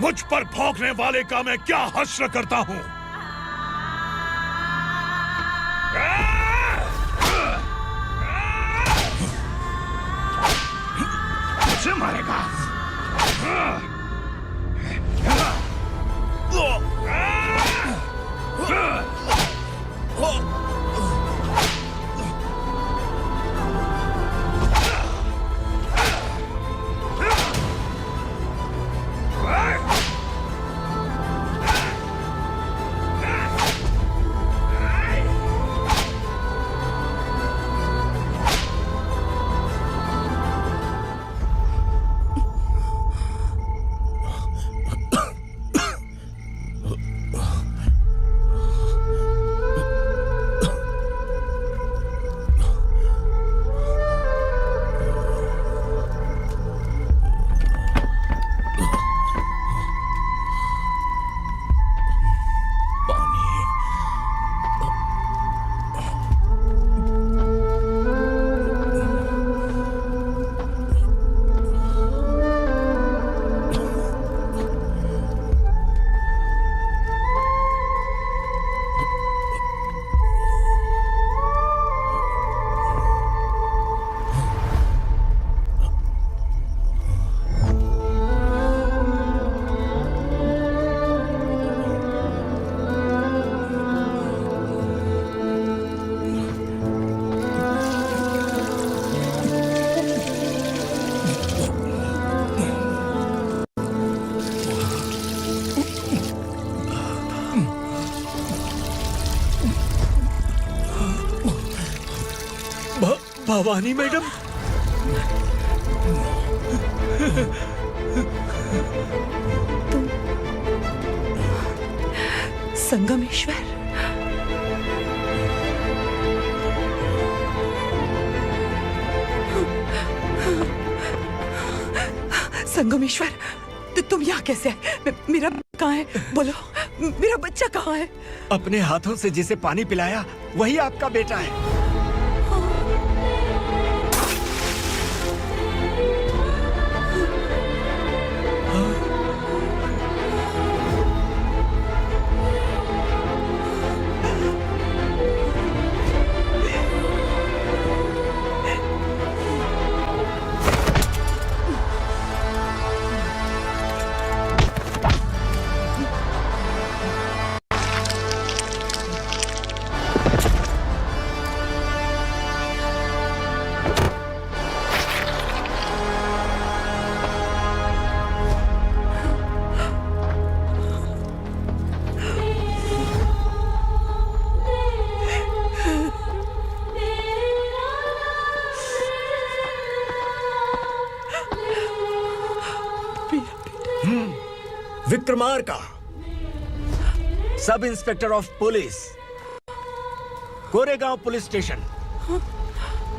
मुझ पर भौंकने वाले का मैं क्या हश्र करता हूँ। मुझे मारेगा। भवानी मैडम, संगमेश्वर, संगमेश्वर, तुम यहाँ कैसे आए? मेरा कहाँ है? बोलो, मेरा बच्चा कहाँ है? अपने हाथों से जिसे पानी पिलाया वही आपका बेटा है। Vikramarka, sub inspector of police, Koregaon police station.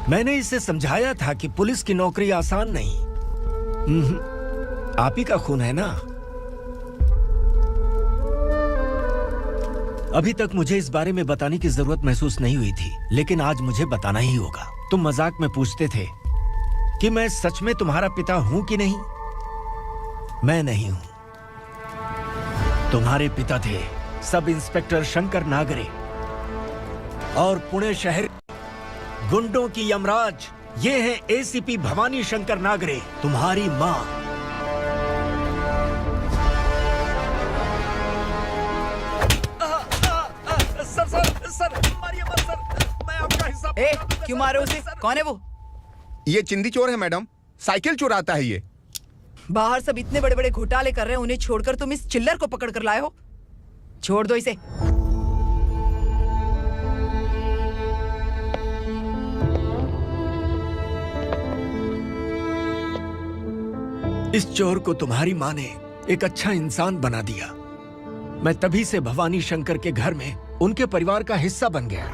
मैंने इसे समझाया था कि पुलिस की नौकरी आसान नहीं। आप ही का खून है ना। अभी तक मुझे इस बारे में बताने की जरूरत महसूस नहीं हुई थी, लेकिन आज मुझे बताना ही होगा। तुम मजाक में पूछते थे कि मैं सच में तुम्हारा पिता हूं कि नहीं। मैं नहीं हूं। तुम्हारे पिता थे सब इंस्पेक्टर शंकर नागरे, और पुणे शहर गुंडों की यमराज ये है एसीपी भवानी शंकर नागरे, तुम्हारी मां। सर, मारिए मत सर, मैं आपका हिस्सा। क्यों मारे उसे? कौन है वो? ये चिंदी चोर है मैडम, साइकिल चुराता है ये। बाहर सब इतने बड़े बड़े घोटाले कर रहे हैं, उन्हें छोड़कर तुम इस चिल्लर को पकड़ कर लाए हो। छोड़ दो इसे। इस चोर को तुम्हारी मां ने एक अच्छा इंसान बना दिया। मैं तभी से भवानी शंकर के घर में उनके परिवार का हिस्सा बन गया।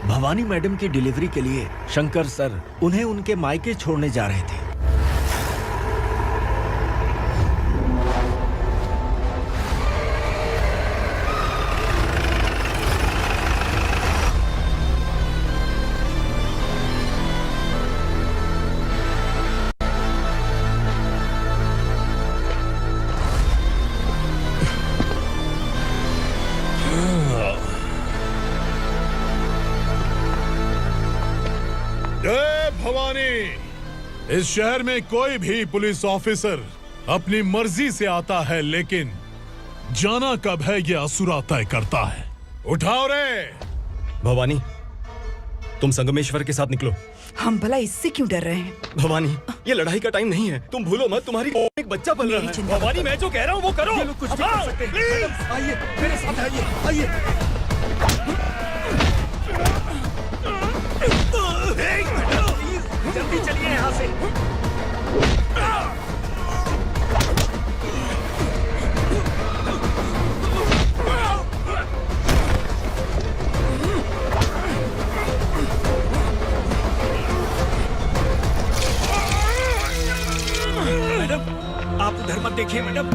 भवानी मैडम की डिलीवरी के लिए शंकर सर उन्हें उनके मायके छोड़ने जा रहे थे। भवानी, इस शहर में कोई भी पुलिस ऑफिसर अपनी मर्जी से आता है, लेकिन जाना कब है ये असुरा तय करता है। उठाओ रे। भवानी, तुम संगमेश्वर के साथ निकलो। हम भला इससे क्यों डर रहे हैं? भवानी, ये लड़ाई का टाइम नहीं है। तुम भूलो मत, तुम्हारी एक बच्चा पल रहा है। भवानी, मैं जो कह रहा हूँ वो करो। ये लोग कुछ भी कर सकते हैं। आइए मेरे साथ आइए, आइए। जल्दी चलिए यहाँ से। मैडम, आप उधर मत देखिए मैडम।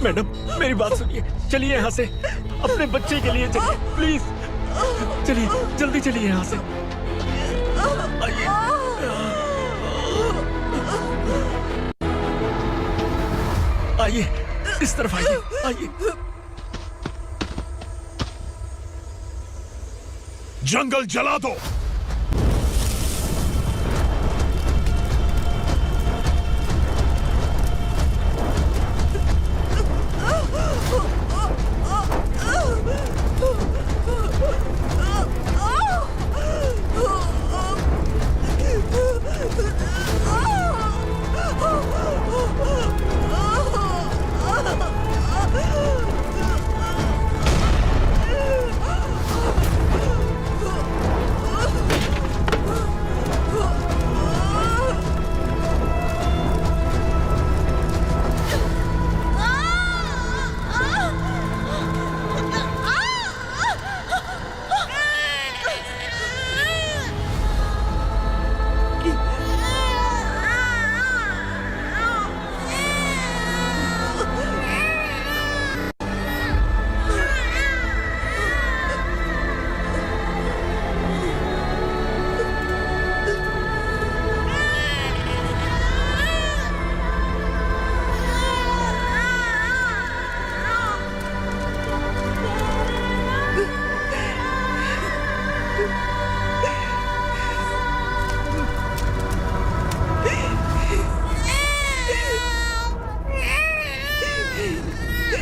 मैडम, मेरी बात सुनिए। चलिए यहाँ से, अपने बच्चे के लिए चलिए, प्लीज। चलिए, जल्दी चलिए यहाँ से। आइए। आइए, इस तरफ आइए, आइए। जंगल जला दो।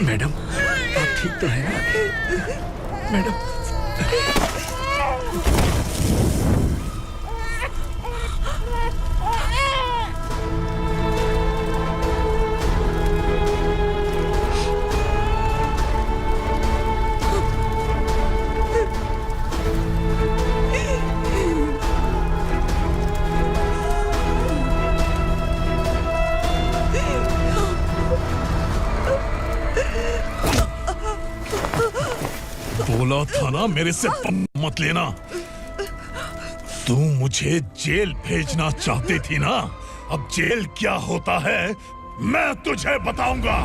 मैडम, आप ठीक तो हैं? मैडम, बोला था ना मेरे से मत लेना। तू मुझे जेल भेजना चाहती थी ना, अब जेल क्या होता है मैं तुझे बताऊंगा।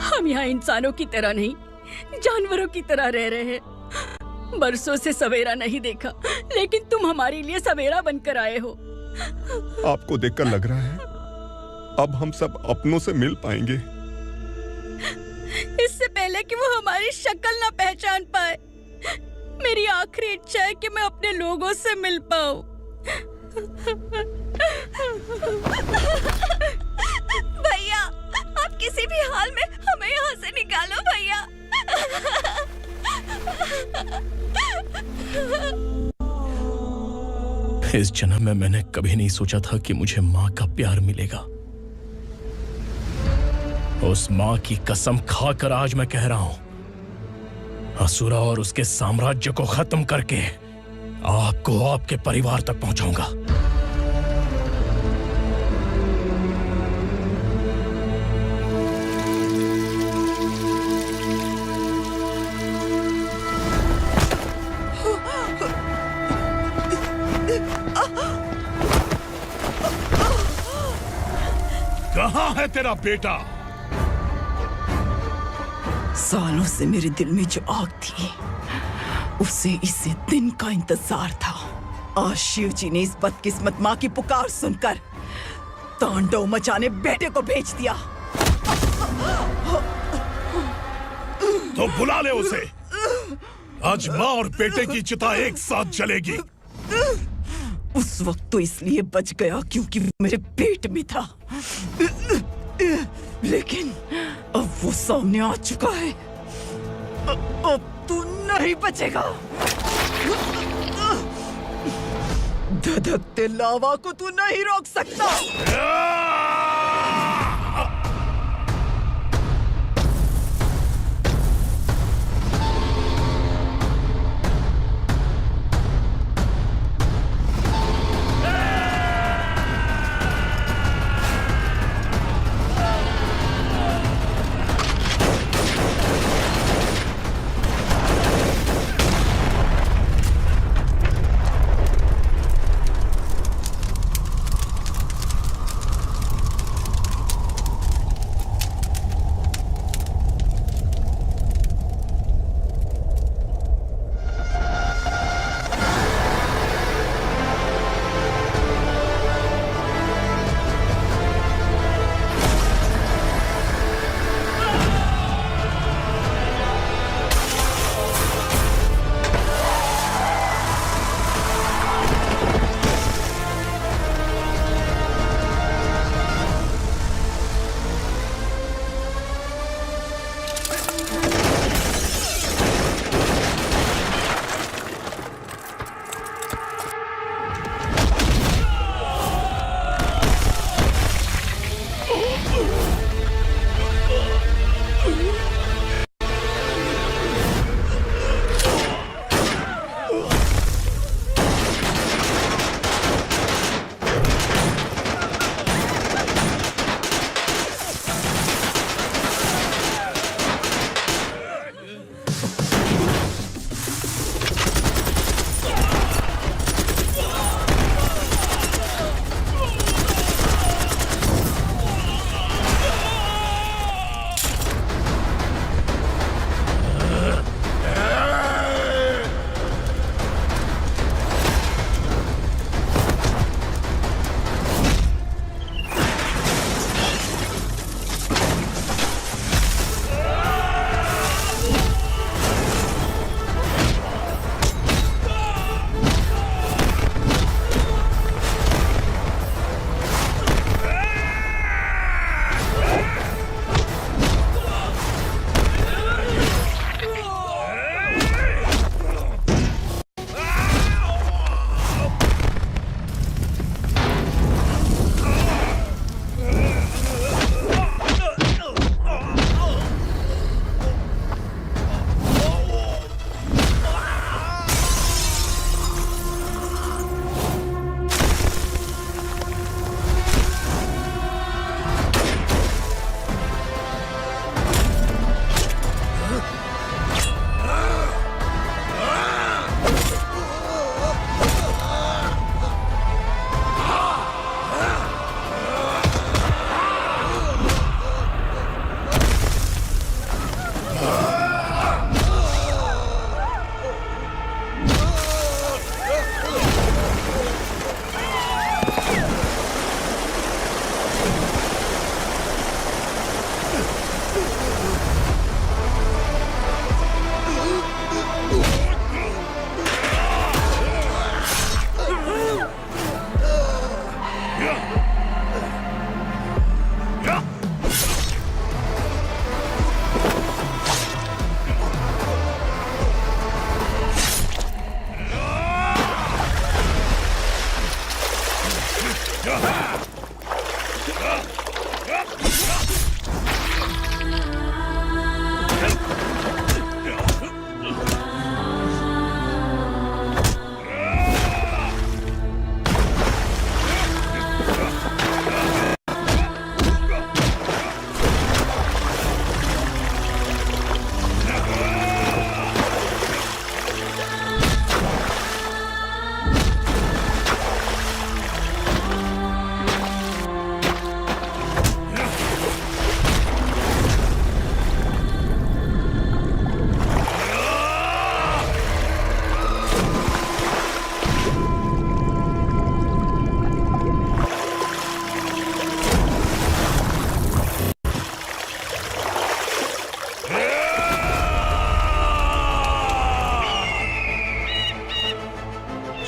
हम यहाँ इंसानों की तरह नहीं, जानवरों की तरह रह रहे हैं। बरसों से सवेरा नहीं देखा, लेकिन तुम हमारे लिए सवेरा बनकर आए हो। आपको देखकर लग रहा है अब हम सब अपनों से मिल पाएंगे। इससे पहले कि वो हमारी शक्ल ना पहचान पाए, मेरी आखिरी इच्छा है कि मैं अपने लोगों से मिल पाऊं। भैया, आप किसी भी हाल में हमें यहाँ से निकालो भैया। इस जन्म में मैंने कभी नहीं सोचा था कि मुझे माँ का प्यार मिलेगा। उस माँ की कसम खाकर आज मैं कह रहा हूं, असुरा और उसके साम्राज्य को खत्म करके आपको आपके परिवार तक पहुंचाऊंगा। कहाँ है तेरा बेटा? सालों से मेरे दिल में जो आग थी, उसे इसी दिन का इंतजार था। आज शिव जी ने इस बदकिस्मत माँ की पुकार सुनकर तांडव मचाने बेटे को भेज दिया। तो बुला ले उसे। आज माँ और बेटे की चिता एक साथ जलेगी। उस वक्त तो इसलिए बच गया क्योंकि वो मेरे पेट में था, लेकिन अब वो सामने आ चुका है। अब तू नहीं बचेगा। धधकते लावा को तू नहीं रोक सकता।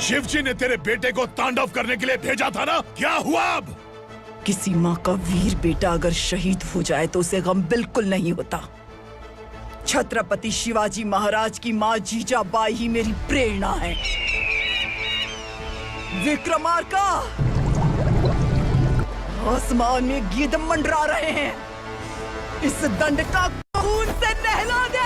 शिवजी ने तेरे बेटे को तांडव करने के लिए भेजा था ना, क्या हुआ अब? किसी माँ का वीर बेटा अगर शहीद हो जाए तो उसे गम बिल्कुल नहीं होता। छत्रपति शिवाजी महाराज की माँ जीजाबाई ही मेरी प्रेरणा है। विक्रमार्का, आसमान में गीत मंडरा रहे हैं। इस दंड का खून से नहला दे।